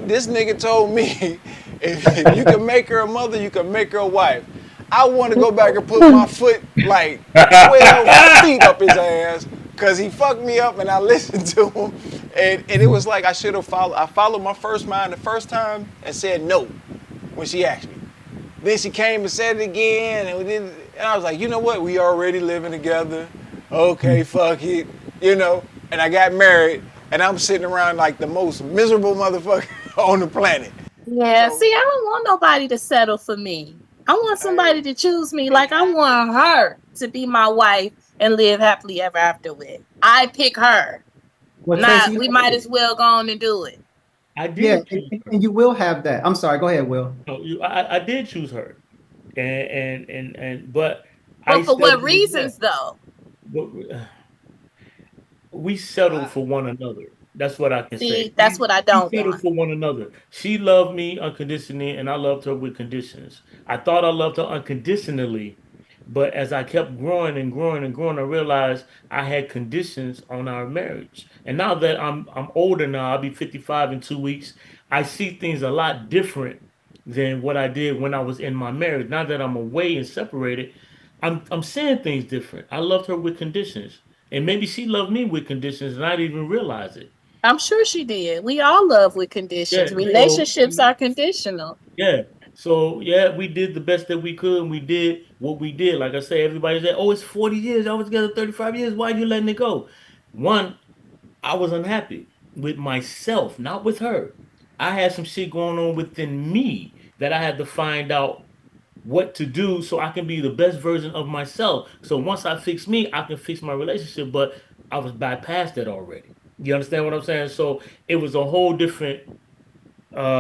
This nigga told me, if you can make her a mother, you can make her a wife. I want to go back and put my foot like 12 feet up his ass, cause he fucked me up, and I listened to him, and it was like I should have followed. I followed my first mind the first time and said no when she asked me. Then she came and said it again, and I was like, you know what? We already living together. Okay, fuck it, And I got married, and I'm sitting around like the most miserable motherfucker on the planet. Yeah, So, see, I don't want nobody to settle for me. I want somebody hey, to choose me it like I happens. want her to be my wife and live happily ever after with. I pick her. Well, Tracy, Not, we might as well go on and do it. I yeah, did choose her. and you will have that. I'm sorry. Go ahead, Will. No, I did choose her, and but I But for what settled as well. reasons though? But we settled Why? for one another. That's what I can say. See, that's what I We don't settled want. for one another. She loved me unconditionally, and I loved her with conditions. I thought I loved her unconditionally, but as I kept growing and growing and growing, I realized I had conditions on our marriage. And now that I'm older now, I'll be 55 in 2 weeks. I see things a lot different than what I did when I was in my marriage. Now that I'm away and separated, I'm seeing things different. I loved her with conditions. And maybe she loved me with conditions and I didn't even realize it. I'm sure she did. We all love with Yeah, conditions. so Relationships are conditional. yeah. So yeah, we did the best that we could and we did what we did. Like I say, everybody said, oh, it's 40 years. I was together 35 years. Why are you letting it go? One, I was unhappy with myself, not with her. I had some shit going on within me that I had to find out what to do so I can be the best version of myself. So once I fix me, I can fix my relationship. But I was bypassed that already. You understand what I'm saying? So it was a whole different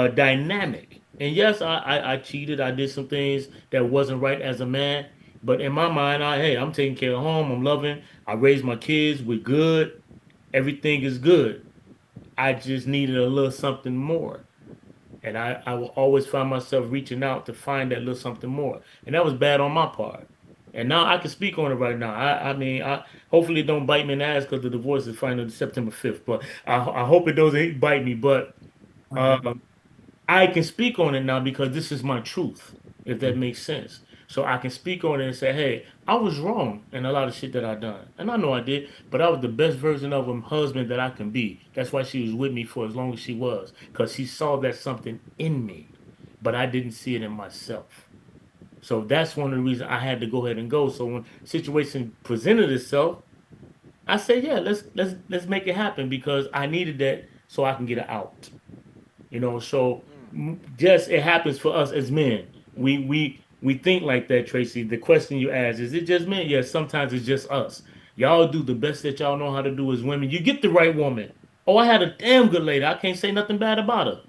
dynamic. And yes, I cheated. I did some things that wasn't right as a man. But in my mind, hey, I'm taking care of home. I'm loving. I raised my kids. We're good. Everything is good. I just needed a little something more. And I will always find myself reaching out to find that little something more. And that was bad on my part. And now I can speak on it right now. I mean, hopefully it don't bite me in the ass because the divorce is final September 5th. But I hope it doesn't bite me. But Okay. um, I can speak on it now because this is my truth, if that makes sense. So I can speak on it and say, hey, I was wrong in a lot of shit that I done. And I know I did, but I was the best version of a husband that I can be. That's why she was with me for as long as she was, because she saw that something in me, but I didn't see it in myself. So that's one of the reasons I had to go ahead and go. So when situation presented itself, I said, yeah, let's make it happen because I needed that so I can get it out. So yes, it happens for us as men. We think like that, Tracy. The question you asked, is it just men? Yes, sometimes it's just us. Y'all do the best that y'all know how to do as women. You get the right woman. Oh, I had a damn good lady. I can't say nothing bad about her.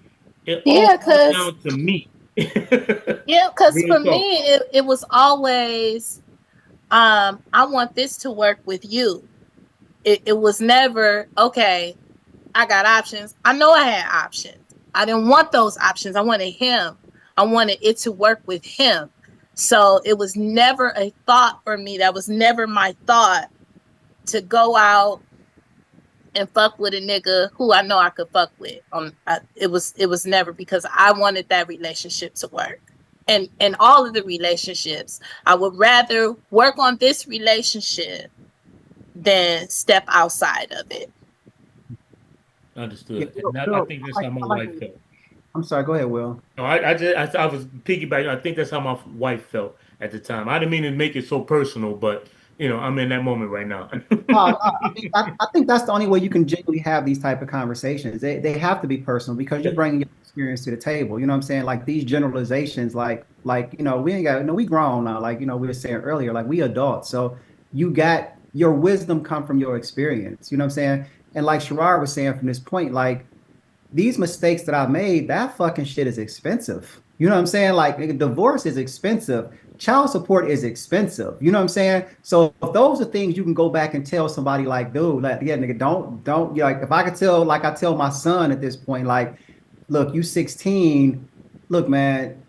It all Yeah, comes cause down to me. yeah, cause Real for talk. me it was always I want this to work with you. It was never okay. I got options. I know I had options. I didn't want those options. I wanted him. I wanted it to work with him. So it was never a thought for me. That was never my thought to go out and fuck with a nigga who I know I could fuck with. It was never because I wanted that relationship to work. And all of the relationships, I would rather work on this relationship than step outside of it. Yeah, Understood. And I Will, think I that's like, how my I like, wife felt. I'm sorry, go ahead, Will. No, I was piggybacking. I think that's how my wife felt at the time. I didn't mean to make it so personal, but I'm in that moment right now. I think that's the only way you can genuinely have these type of conversations. They have to be personal because you bring your experience to the table. You know what I'm saying? Like these generalizations, we ain't got no, we grown now. Like, we were saying earlier, like we adults. So you got your wisdom come from your experience. You know what I'm saying? And like Sherrod was saying from this point, like these mistakes that I made, that fucking shit is expensive. You know what I'm saying? Like divorce is expensive. Child support is expensive. You know what I'm saying? So if those are things you can go back and tell somebody like, dude, like, yeah, nigga, don't, like, if I could tell, like I tell my son at this point, like, look, you 16, look, man,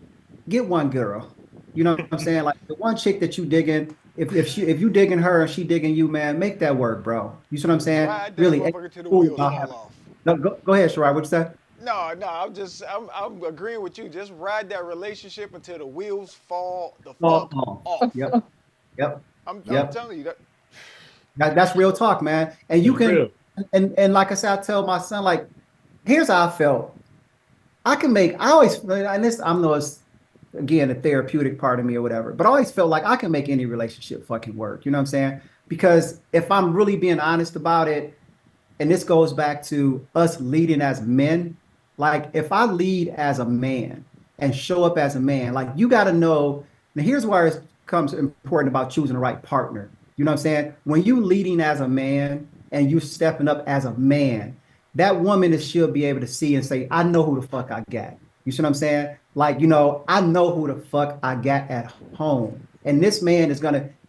get one girl. You know what I'm saying? Like the one chick that you digging, if you digging her and she digging you, man, make that work, bro. You see what I'm saying? Ride that Really, ain't motherfucker till the cool wheels about fall having. off. No, go ahead, Shirai. What you say? No, no, I'm agreeing with you. Just ride that relationship until the wheels fall the Oh, fuck oh, off. yep, yep, I'm yep. telling you that. That's real talk, man. And you It's can, real. and like I said, I tell my son, like, here's how I felt. I can make, I always, and this, I'm no, it's again the therapeutic part of me or whatever, but I always felt like I can make any relationship fucking work. You know what I'm saying? Because if I'm really being honest about it, and this goes back to us leading as men. Like, if I lead as a man and show up as a man, like, you got to know. Now, here's where it comes important about choosing the right partner. You know what I'm saying? When you leading as a man and you stepping up as a man, that woman is should be able to see and say, I know who the fuck I got. You see what I'm saying? Like, I know who the fuck I got at home. And this man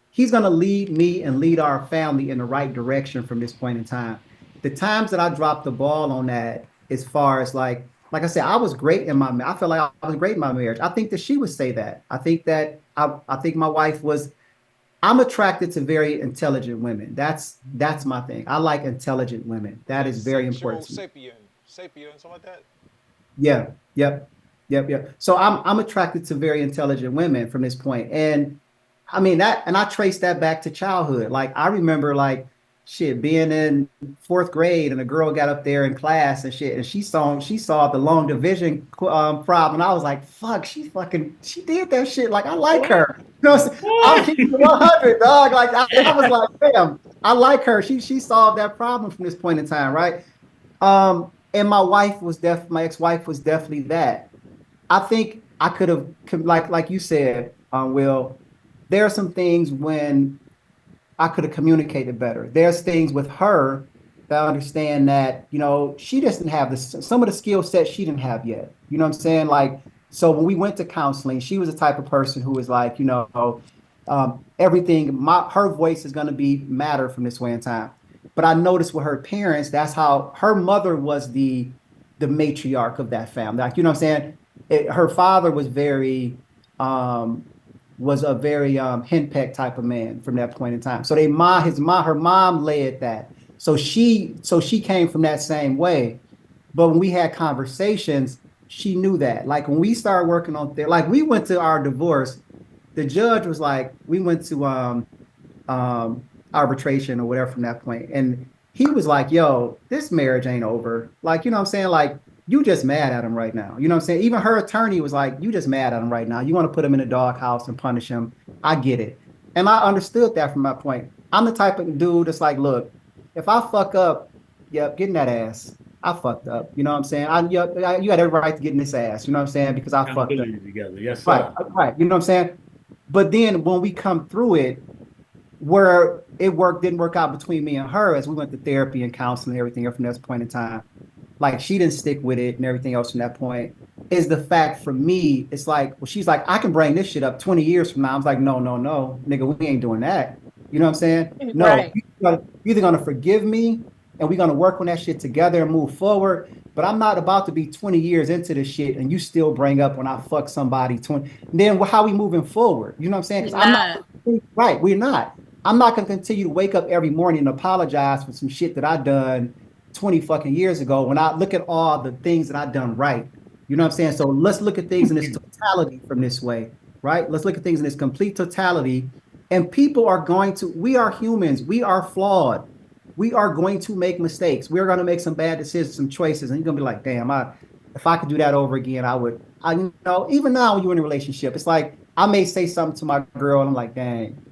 he's gonna lead me and lead our family in the right direction from this point in time. The times that I dropped the ball on that, as far as like I said, I was great in I feel like I was great in my marriage. I think that she would say that. I think that I think my wife was. I'm attracted to very intelligent women. That's my thing. I like intelligent women. That That is very sexual important to me. sapien, something like that. Yeah, yep, yep. So I'm attracted to very intelligent women from this point. And I mean that, and I trace that back to childhood. Like I remember like shit being in fourth grade and a girl got up there in class and shit, and she saw the long division problem. And I was like, fuck, she did that shit. Like I like What? her. You know, I'm What? keeping it 100, dog. Like I was like, damn, I like her. She solved that problem from this point in time, right? And my ex-wife was definitely that. I think I could have, like you said, Will, there are some things when I could have communicated better. There's things with her that I understand that, she doesn't have some of the skill sets she didn't have yet. You know what I'm saying? Like, so when we went to counseling, she was the type of person who was like, everything, her voice is going to be matter from this way in time. But I noticed with her parents, that's how her mother was the matriarch of that family. Like, you know what I'm saying? Her father um, was a very henpecked type of man from that point in time. So her mom led that. So she came from that same way. But when we had conversations, she knew that. Like when we started working on there, like we went to our divorce, the judge was like, we went to arbitration or whatever from that point. And he was like, yo, this marriage ain't over. Like, you know what I'm saying? Like, you just mad at him right now. You know what I'm saying? Even her attorney was like, you just mad at him right now. You want to put him in a doghouse and punish him. I get it. And I understood that from my point. I'm the type of dude that's like, look, if I fuck up, yep, getting that ass. I fucked up. You know what I'm saying? You got every right to get in this ass. You know what I'm saying? Because I fucked up. Accountability together. Yes, Right, sir. right. You know what I'm saying? But then when we come through it, where didn't work out between me and her as we went to therapy and counseling and everything from this point in time. Like she didn't stick with it and everything else from that point. Is the fact for me, it's like, well, she's like, I can bring this shit up 20 years from now. I was like, no, no, no, nigga, we ain't doing that. You know what I'm saying? No, Right. you're either gonna forgive me and we're gonna work on that shit together and move forward. But I'm not about to be 20 years into this shit and you still bring up when I fuck somebody 20. And then how we moving forward? You know what I'm saying? You're Because I'm not not. right, we're not. I'm not gonna continue to wake up every morning and apologize for some shit that I done 20 fucking years ago when I look at all the things that I've done right. You know what I'm saying? So let's look at things in this totality from this way, right? Let's look at things in this complete totality. And people are going to, we are humans, we are flawed. We are going to make mistakes. We're going to make some bad decisions, some choices, and you're going to be like, damn, if I could do that over again, I would. Even now when you're in a relationship, it's like I may say something to my girl, and I'm like, dang,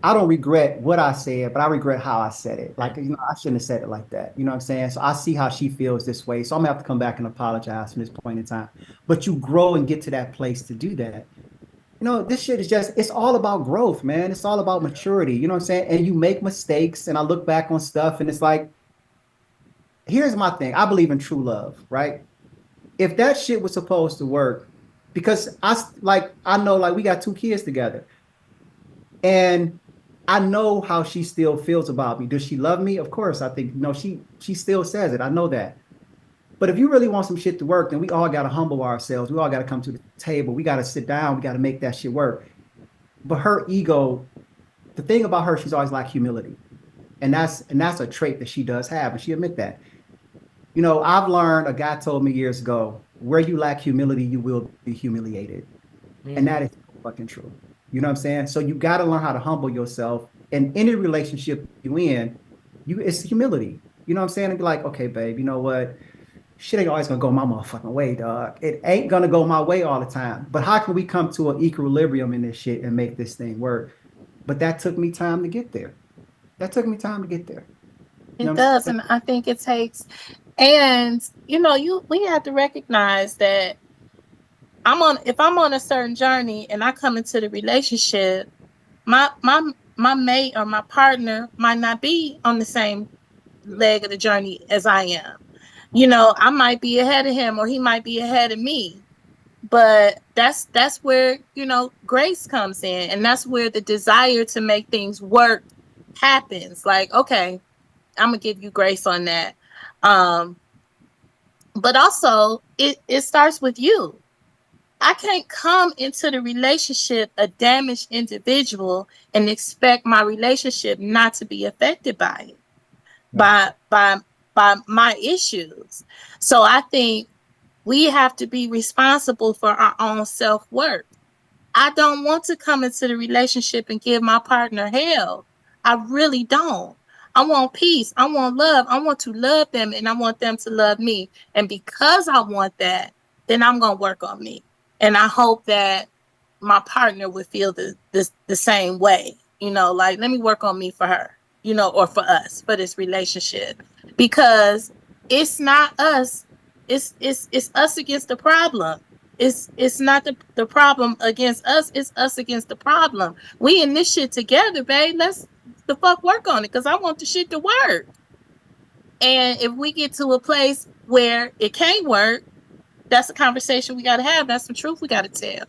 I don't regret what I said, but I regret how I said it. Like, I shouldn't have said it like that. You know what I'm saying? So I see how she feels this way. So I'm gonna have to come back and apologize from this point in time. But you grow and get to that place to do that. This shit is just, it's all about growth, man. It's all about maturity. You know what I'm saying? And you make mistakes, and I look back on stuff, and it's like, here's my thing. I believe in true love, right? If that shit was supposed to work, because I know like we got 2 kids together, and I know how she still feels about me. Does she love me? Of course. I think she still says it. I know that. But if you really want some shit to work, then we all got to humble ourselves. We all got to come to the table. We got to sit down. We got to make that shit work. But her ego, the thing about her, she's always like humility. And that's a trait that she does have, and she admit that. I've learned, a guy told me years ago, where you lack humility, you will be humiliated. And that is fucking true. You know what I'm saying? So you got to learn how to humble yourself. And any relationship you in, it's humility. You know what I'm saying? And be like, okay, babe, you know what? Shit ain't always gonna go my motherfucking way, dog. It ain't gonna go my way all the time. But how can we come to an equilibrium in this shit and make this thing work? But that took me time to get there. That took me time to get there. It does, and I think it takes, and we have to recognize that if I'm on a certain journey and I come into the relationship, my mate or my partner might not be on the same leg of the journey as I am. I might be ahead of him or he might be ahead of me. But that's where, grace comes in, and that's where the desire to make things work happens. Like, okay, I'm gonna give you grace on that. But also it starts with you. I can't come into the relationship a damaged individual and expect my relationship not to be affected by it, by my issues. So I think we have to be responsible for our own self-worth. I don't want to come into the relationship and give my partner hell. I really don't. I want peace. I want love. I want to love them, and I want them to love me. And because I want that, then I'm going to work on me. And I hope that my partner would feel the same way. Like, let me work on me for her, or for us, for this relationship. Because it's not us. It's us against the problem. It's not the problem against us. It's us against the problem. We in this shit together, babe. Let's the fuck work on it, because I want the shit to work. And if we get to a place where it can't work, that's a conversation we got to have. That's some truth we got to tell.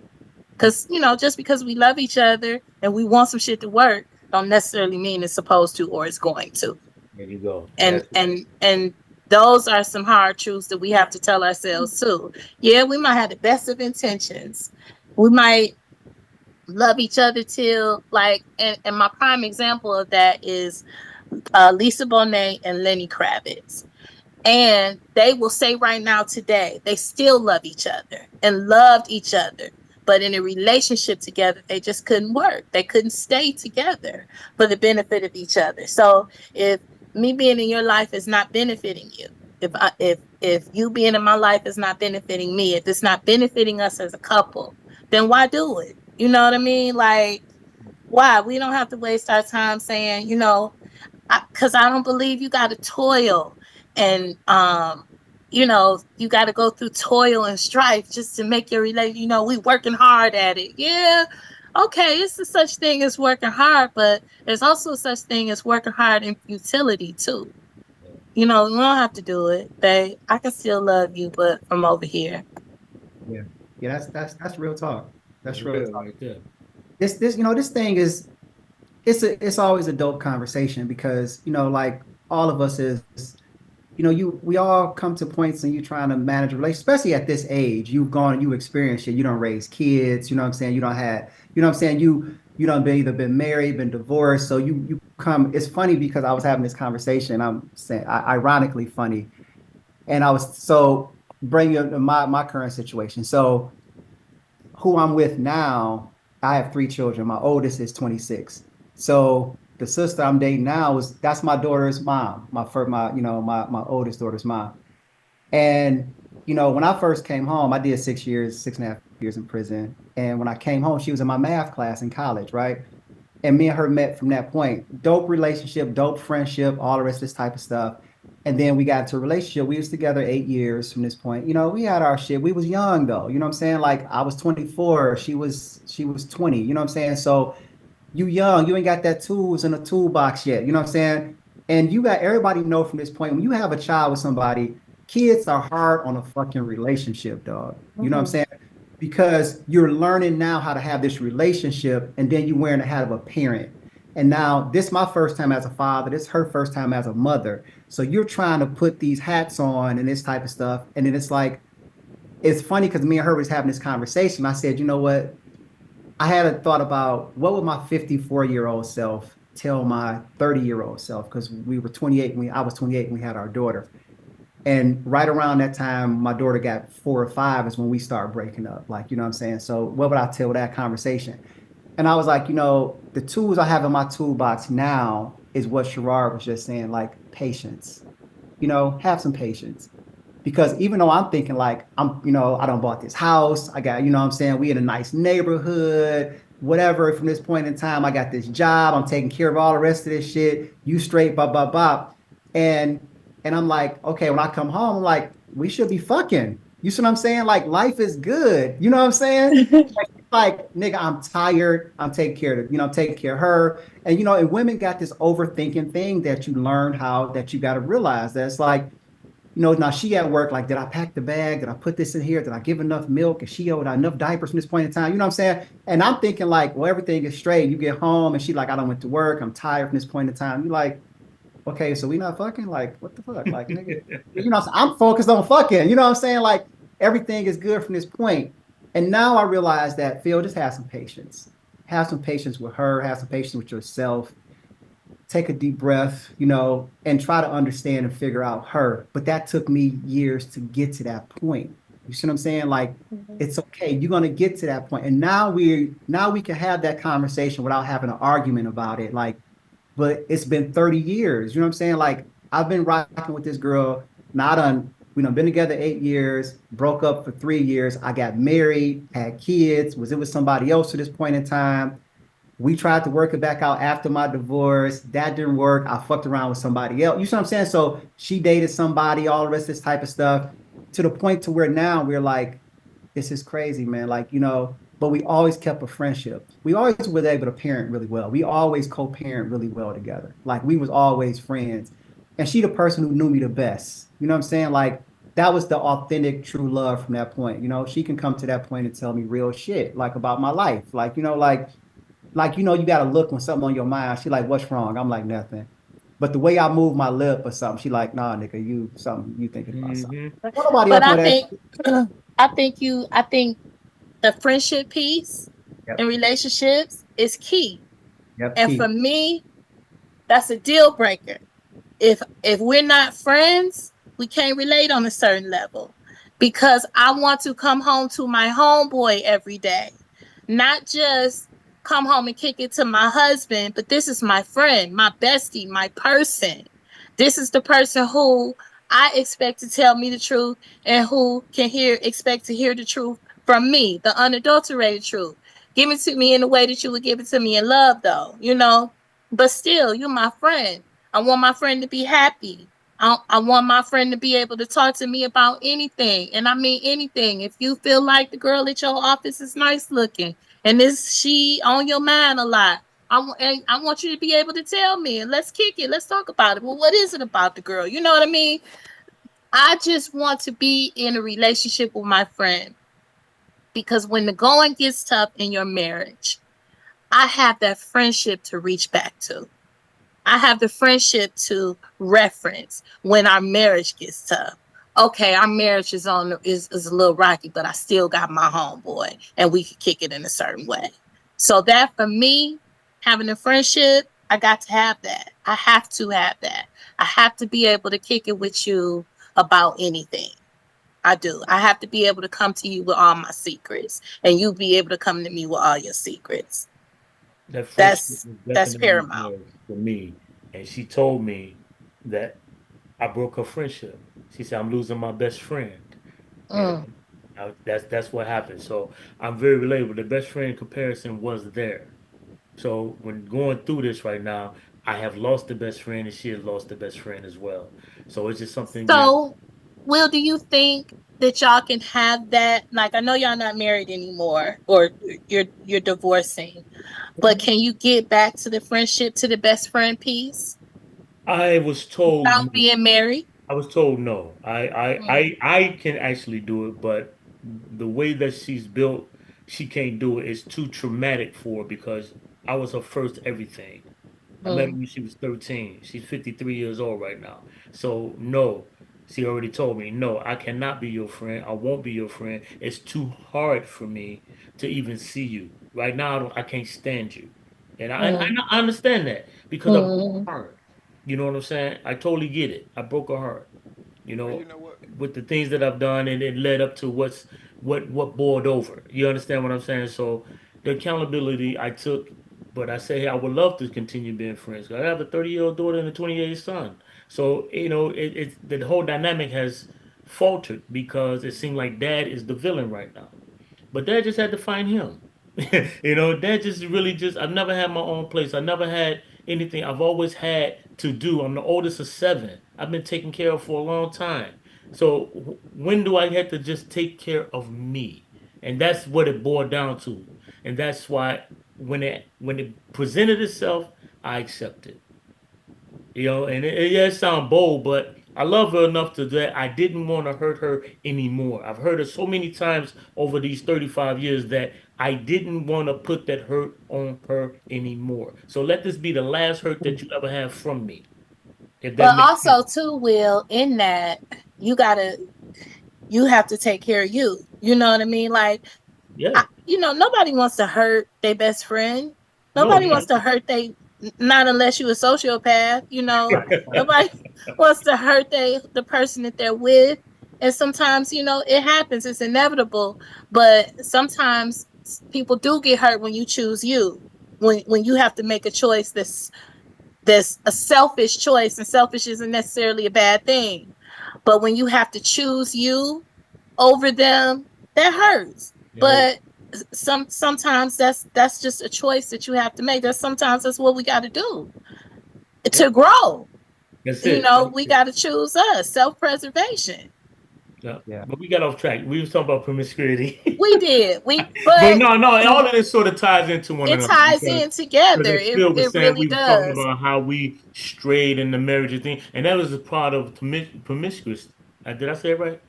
Because, just because we love each other and we want some shit to work, don't necessarily mean it's supposed to or it's going to. There you go. And those are some hard truths that we have to tell ourselves too. Yeah, we might have the best of intentions. We might love each other till and my prime example of that is Lisa Bonet and Lenny Kravitz. And they will say right now today, they still love each other and loved each other. But in a relationship together, they just couldn't work. They couldn't stay together for the benefit of each other. So if me being in your life is not benefiting you, if you being in my life is not benefiting me, if it's not benefiting us as a couple, then why do it? You know what I mean? Like, why? We don't have to waste our time saying, because I don't believe you got to toil and you got to go through toil and strife just to make your relation. We working hard at it. Yeah, okay, it's a such thing as working hard, but there's also such thing as working hard in futility too. You don't have to do it, babe. I can still love you, but from over here. Yeah, that's real talk. That's real talk. Right there. This thing is, it's always a dope conversation because like all of us is, we all come to points and you trying to manage a relationship, especially at this age. You've gone and you experienced it. You don't raise kids. You know what I'm saying? You don't have, you know what I'm saying? You don't either been married, been divorced. So you come. It's funny because I was having this conversation. I'm saying, ironically funny, and I was so bringing up my current situation. So who I'm with now, I have three children. My oldest is 26. So the sister I'm dating now that's my daughter's mom, my first, my my oldest daughter's mom. And when I first came home, I did 6 years, 6.5 years in prison. And when I came home, she was in my math class in college, right? And me and her met from that point. Dope relationship, dope friendship, all the rest of this type of stuff. And then we got into a relationship. We was together 8 years from this point. We had our shit. We was young though. You know what I'm saying? Like I was 24, she was 20. You know what I'm saying? So you young, you ain't got that tools in the toolbox yet. You know what I'm saying? And you got everybody know from this point when you have a child with somebody, kids are hard on a fucking relationship, dog. You know what I'm saying? Because you're learning now how to have this relationship, and then you're wearing the hat of a parent. And now this is my first time as a father. This is her first time as a mother. So you're trying to put these hats on and this type of stuff. And then it's like, it's funny because me and her was having this conversation. I said, you know what? I had a thought about what would my 54-year-old self tell my 30-year-old self? Because we were 28 when I was 28 when we had our daughter. And right around that time, my daughter got 4 or 5 is when we started breaking up. Like, you know what I'm saying? So what would I tell that conversation? And I was like, the tools I have in my toolbox now is what Sherrod was just saying, like patience. Have some patience. Because even though I'm thinking like I don't bought this house, I got, what I'm saying, we in a nice neighborhood, whatever. From this point in time, I got this job, I'm taking care of all the rest of this shit. You straight, bop, bop, bop. And I'm like, okay, when I come home, I'm like, we should be fucking. You see what I'm saying? Like life is good. You know what I'm saying? Like, nigga, I'm tired. I'm taking care of, I'm taking care of her. And and women got this overthinking thing that you learn how that you got to realize that it's like, now she at work, like, did I pack the bag? Did I put this in here? Did I give enough milk? Is she owed enough diapers from this point in time? You know what I'm saying? And I'm thinking like, well, everything is straight. You get home and she like, I don't went to work. I'm tired from this point in time. You like, okay, so we not fucking? Like, what the fuck? Like, nigga, I'm focused on fucking. You know what I'm saying? Like, everything is good from this point. And now I realize that, Phil, just have some patience. Have some patience with her. Have some patience with yourself. Take a deep breath, and try to understand and figure out her. But that took me years to get to that point. You see what I'm saying? Like, it's okay. You're gonna get to that point. And now we can have that conversation without having an argument about it. Like, but it's been 30 years. You know what I'm saying? Like, I've been rocking with this girl. Now I done, been together 8 years, broke up for 3 years. I got married, had kids, was it with somebody else at this point in time. We tried to work it back out after my divorce. That didn't work. I fucked around with somebody else. You see what I'm saying? So she dated somebody, all the rest of this type of stuff, to the point to where now we're like, this is crazy, man. Like, but we always kept a friendship. We always were able to parent really well. We always co-parent really well together. Like we was always friends. And she the person who knew me the best. You know what I'm saying? Like that was the authentic, true love from that point. She can come to that point and tell me real shit, like about my life. Like, you got to look when something on your mind. She like, what's wrong? I'm like, nothing. But the way I move my lip or something, she like, nah, nigga, you thinking about something. Mm-hmm. Don't nobody But else know I that think shit. I think the friendship piece in Yep. relationships is key. Yep. And for Key. me, that's a deal breaker. If we're not friends, we can't relate on a certain level because I want to come home to my homeboy every day, not just come home and kick it to my husband, but this is my friend, my bestie, my person. This is the person who I expect to tell me the truth and who can expect to hear the truth from me, the unadulterated truth. Give it to me in the way that you would give it to me in love, though. But still, you're my friend. I want my friend to be happy. I want my friend to be able to talk to me about anything. And I mean anything. If you feel like the girl at your office is nice looking and she on your mind a lot, I want you to be able to tell me and let's kick it. Let's talk about it. Well, what is it about the girl? You know what I mean? I just want to be in a relationship with my friend because when the going gets tough in your marriage, I have that friendship to reach back to. I have the friendship to reference when our marriage gets tough. Okay, our marriage is a little rocky, but I still got my homeboy and we can kick it in a certain way. So that for me, having a friendship I got to have that. I have to have that. I have to be able to kick it with you about anything. I do. I have to be able to come to you with all my secrets, and you be able to come to me with all your secrets. That friendship That's was that's definitely paramount. there for me. And she told me that I broke her friendship. She said, I'm losing my best friend. You know, Mm. that's what happened. So I'm very relatable. The best friend comparison was there. So when going through this right now, I have lost the best friend and she has lost the best friend as well. So it's just something we have. So, Will, do you think that y'all can have that? Like, I know y'all not married anymore, or you're divorcing, but can you get back to the friendship, to the best friend piece I was told without no. being married? I was told no. Mm, I can actually do it, but the way that she's built, she can't do it. It's too traumatic for her because I was her first everything. I met her mm, when she was 13. She's 53 years old right now. So no, she already told me, no, I cannot be your friend. I won't be your friend. It's too hard for me to even see you. Right now, I can't stand you. And mm, I understand that because I broke mm. her heart. You know what I'm saying? I totally get it. I broke her heart. You Well, you know, know what? with the things that I've done, and it led up to what boiled over. You understand what I'm saying? So the accountability I took, but I say, hey, I would love to continue being friends. I have a 30-year-old daughter and a 28-year son. So the whole dynamic has faltered because it seemed like dad is the villain right now. But dad just had to find him. Dad just really just, I've never had my own place. I never had anything. I've always had to do. I'm the oldest of seven. I've been taken care of for a long time. So when do I have to just take care of me? And that's what it boiled down to. And that's why when it presented itself, I accepted. And yeah, it sounds bold, but I love her enough to that I didn't want to hurt her anymore. I've heard her so many times over these 35 years that I didn't want to put that hurt on her anymore. So let this be the last hurt that you ever have from me, if that But makes sense. also, too, Will, in that you have to take care of you. You know what I mean? Like, Yeah. nobody wants to hurt their best friend. No, Nobody not wants to hurt not unless you're a sociopath. Nobody wants to hurt the person that they're with. And sometimes, it happens. It's inevitable. But sometimes people do get hurt when you choose you. When you have to make a choice that's a selfish choice, and selfish isn't necessarily a bad thing. But when you have to choose you over them, that hurts. it hurt. But sometimes that's just a choice that you have to make. That's what we got to do Yeah. to grow. That's it. That's We it. got to choose us, self-preservation. Yeah. Yeah. But we got off track. We was talking about promiscuity. We did. But But no, all of this sort of ties into one it another ties because in together. as Phil was It saying, really we was talking does. about how we strayed in the marriage and thing, and that was a part of promiscuous. Did I say it right?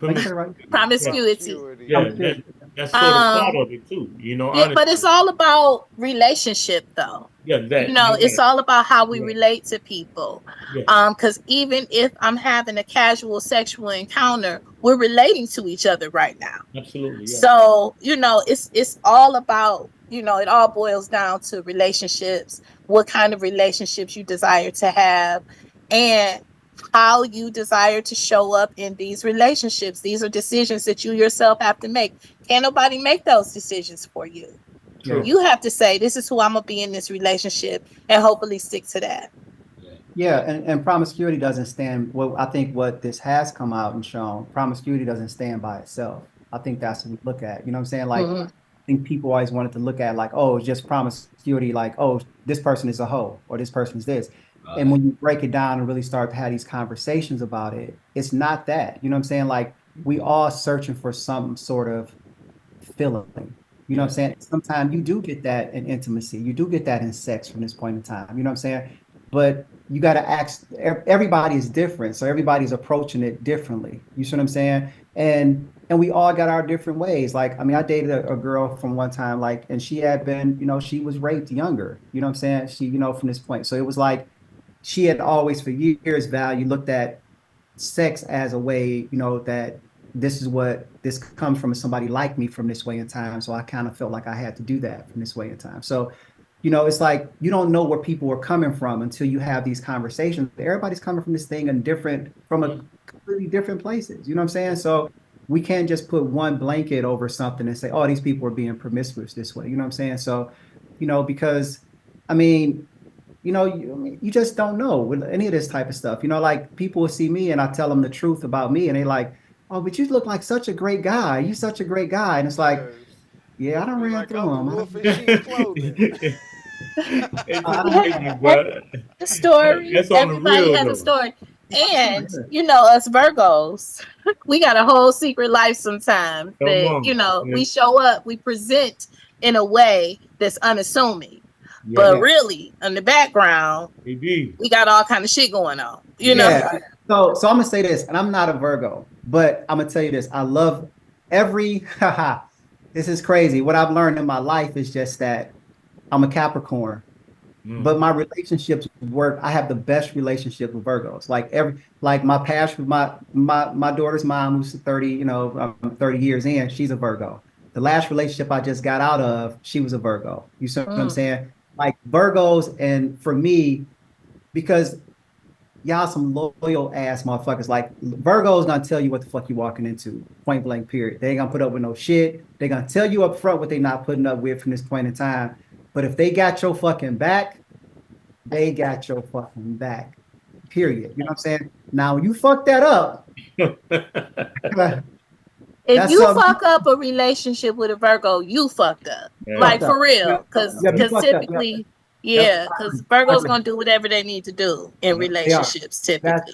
I think you said it Promiscuous. right. Yeah, Promiscuity. Promiscuity. yeah. Promiscuity. That's sort of part Um, of it too. Yeah, but it's Honestly. all about relationship though. Yeah, that you're It's right. all about how we You're right. relate to people. Yeah, Because even if I'm having a casual sexual encounter, we're relating to each other right now. absolutely. Yeah, So, it's all about, it all boils down to relationships, what kind of relationships you desire to have, and how you desire to show up in these relationships. These are decisions that you yourself have to make. Can't nobody make those decisions for you. Yeah. true. You have to say, this is who I'm gonna be in this relationship, and hopefully stick to that. Yeah, Yeah, and promiscuity doesn't stand, well, I think what this has come out and shown, promiscuity doesn't stand by itself. I think that's what we look at. You know what I'm saying? Like, I Mhm. think people always wanted to look at like, oh, it's just promiscuity, like, oh, this person is a hoe or this person is this. And right. when you break it down and really start to have these conversations about it, it's not that. You know what I'm saying? Like, we all searching for some sort of feeling. You know what I'm Yeah, saying? Sometimes you do get that in intimacy. You do get that in sex from this point in time. You know what I'm saying? But you got to ask, everybody is different. So everybody's approaching it differently. You see what I'm saying? And we all got our different ways. Like, I mean, I dated a girl from one time, like, and she had been, she was raped younger. You know what I'm saying? She, from this point. So it was like she had always for years looked at sex as a way, that this comes from somebody like me from this way in time. So I kind of felt like I had to do that from this way in time. So it's like you don't know where people are coming from until you have these conversations. Everybody's coming from this thing from a completely different places. You know what I'm saying? So we can't just put one blanket over something and say, oh, these people are being promiscuous this way. You know what I'm saying? So, because I mean, you just don't know with any of this type of stuff. Like people will see me and I tell them the truth about me and they like, oh, but you look like such a great guy. You such a great guy. And it's like, yeah, I don't You're ran like, through I'm a him. wolf in sheep's clothing. It's I Yeah, crazy, everybody bro. has a story. That's on the Everybody real has a though. story. And don't. us Virgos, we got a whole secret life sometimes Come that, on. Yeah, we show up, we present in a way that's unassuming. yeah. But Yeah. really, in the background, Baby. we got all kind of shit going on. Yeah. Yeah. So I'm gonna say this, and I'm not a Virgo, but I'm gonna tell you this. I love every this is crazy. What I've learned in my life is just that I'm a Capricorn, Mm. but my relationships work. I have the best relationship with Virgos. Like my past, my daughter's mom, who's 30, 30 years in, she's a Virgo. The last relationship I just got out of, she was a Virgo. You see what I'm Mm. saying? Like Virgos, and for me, because y'all some loyal ass motherfuckers. Like Virgo's gonna tell you what the fuck you walking into, point blank, period. They ain't gonna put up with no shit. They're gonna tell you up front what they not putting up with from this point in time. But if they got your fucking back, they got your fucking back. Period. You know what I'm saying? Now when you fuck that up, If that's you something fuck up a relationship with a Virgo, you fucked up. Yeah. Like fucked for up. real. Yep. Cause Yep, you cause fucked up. Yep. typically, Yep. yeah, because I Virgo's agree. gonna do whatever they need to do in Yeah. They are. relationships That typically.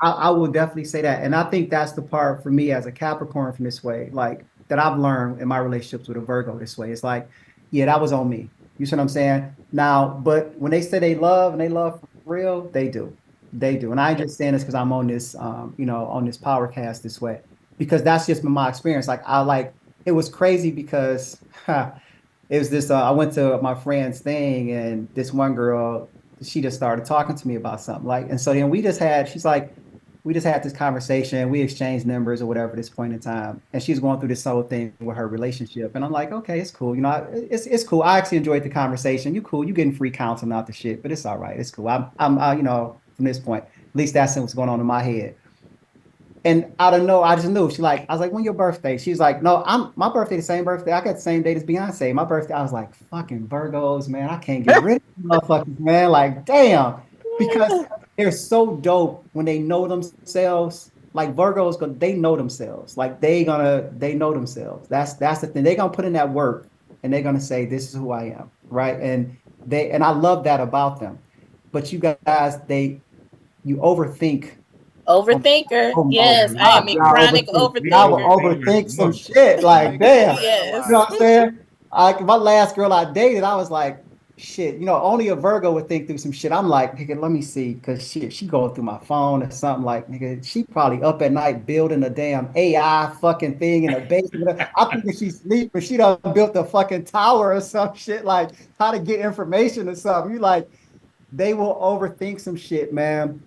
I will definitely say that, and I think that's the part for me as a Capricorn from this way, like that I've learned in my relationships with a Virgo this way. It's like, yeah, that was on me. You see what I'm saying? Now, but when they say they love and they love for real, they do, and I ain't just saying this because I'm on this, on this power cast this way, because that's just been my experience. Like it was crazy because it was this. I went to my friend's thing, and this one girl, she just started talking to me about something. Like, and so then she's like, we just had this conversation. We exchanged numbers or whatever at this point in time, and she's going through this whole thing with her relationship. And I'm like, okay, it's cool. It's cool. I actually enjoyed the conversation. You cool. You getting free counseling out the shit, but it's all right. It's cool. From this point, at least that's what's going on in my head. And I don't know, I just knew. I was like, when your birthday? She's like, no, my birthday the same birthday. I got the same date as Beyonce. My birthday, I was like, fucking Virgos, man. I can't get rid of these motherfuckers, man. Like, damn. Because they're so dope when they know themselves. Like Virgos, they know themselves. Like they know themselves. That's the thing. They're gonna put in that work and they're gonna say, this is who I am. Right. And I love that about them. But you guys, you overthink. Overthinker. Oh my Yes, I am God, a y'all chronic overthink. Y'all will overthinker. overthink some Come shit. Like, Niggas damn. You know Yes. what I'm saying? My last girl I dated, I was like, shit, only a Virgo would think through some shit. I'm like, nigga, let me see. Cause shit, she going through my phone or something like, nigga, she probably up at night building a damn AI fucking thing in the basement. I think if she's sleeping, she done built a fucking tower or some shit, like how to get information or something. You like, they will overthink some shit, man.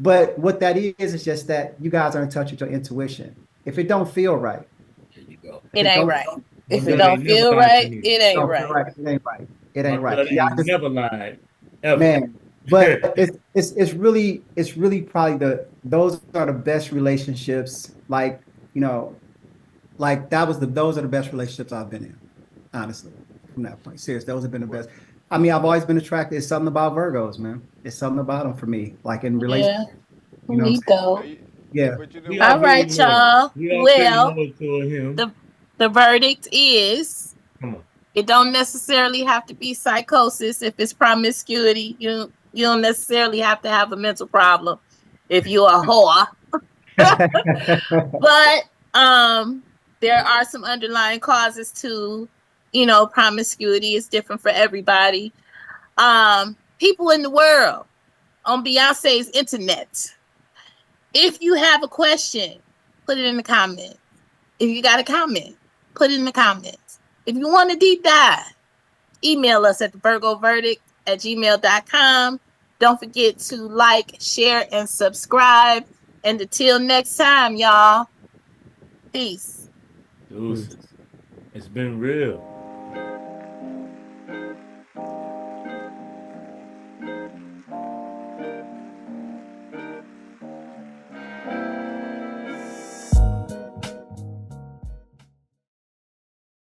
But what that is just that you guys are in touch with your intuition. If it don't feel right, There you go. if It it ain't don't, right. My If it gut don't ain't never feel lied to right, me. it ain't don't feel right. right, it ain't right. It My ain't right. gut Yeah, ain't never lied. Ever. man. But it's really probably those are the best relationships. Like, like those are the best relationships I've been in, honestly, from that point. Serious, those have been the best. I mean, I've always been attracted. It's something about Virgos, man. It's something about them for me. Like in relation, Yeah, you know what I'm we saying? go. Yeah. But you know We what? all All pay right, more. y'all. We all pay Well, more to him. the the verdict is Come on. it don't necessarily have to be psychosis if it's promiscuity. You don't necessarily have to have a mental problem if you're a whore. But there are some underlying causes to, promiscuity. Is different for everybody. People in the world on Beyonce's internet. If you have a question, put it in the comments. If you got a comment, put it in the comments. If you want a deep dive, email us at the Virgo Verdict at gmail.com. Don't forget to like, share, and subscribe. And until next time, y'all, peace. Deuces. It's been real.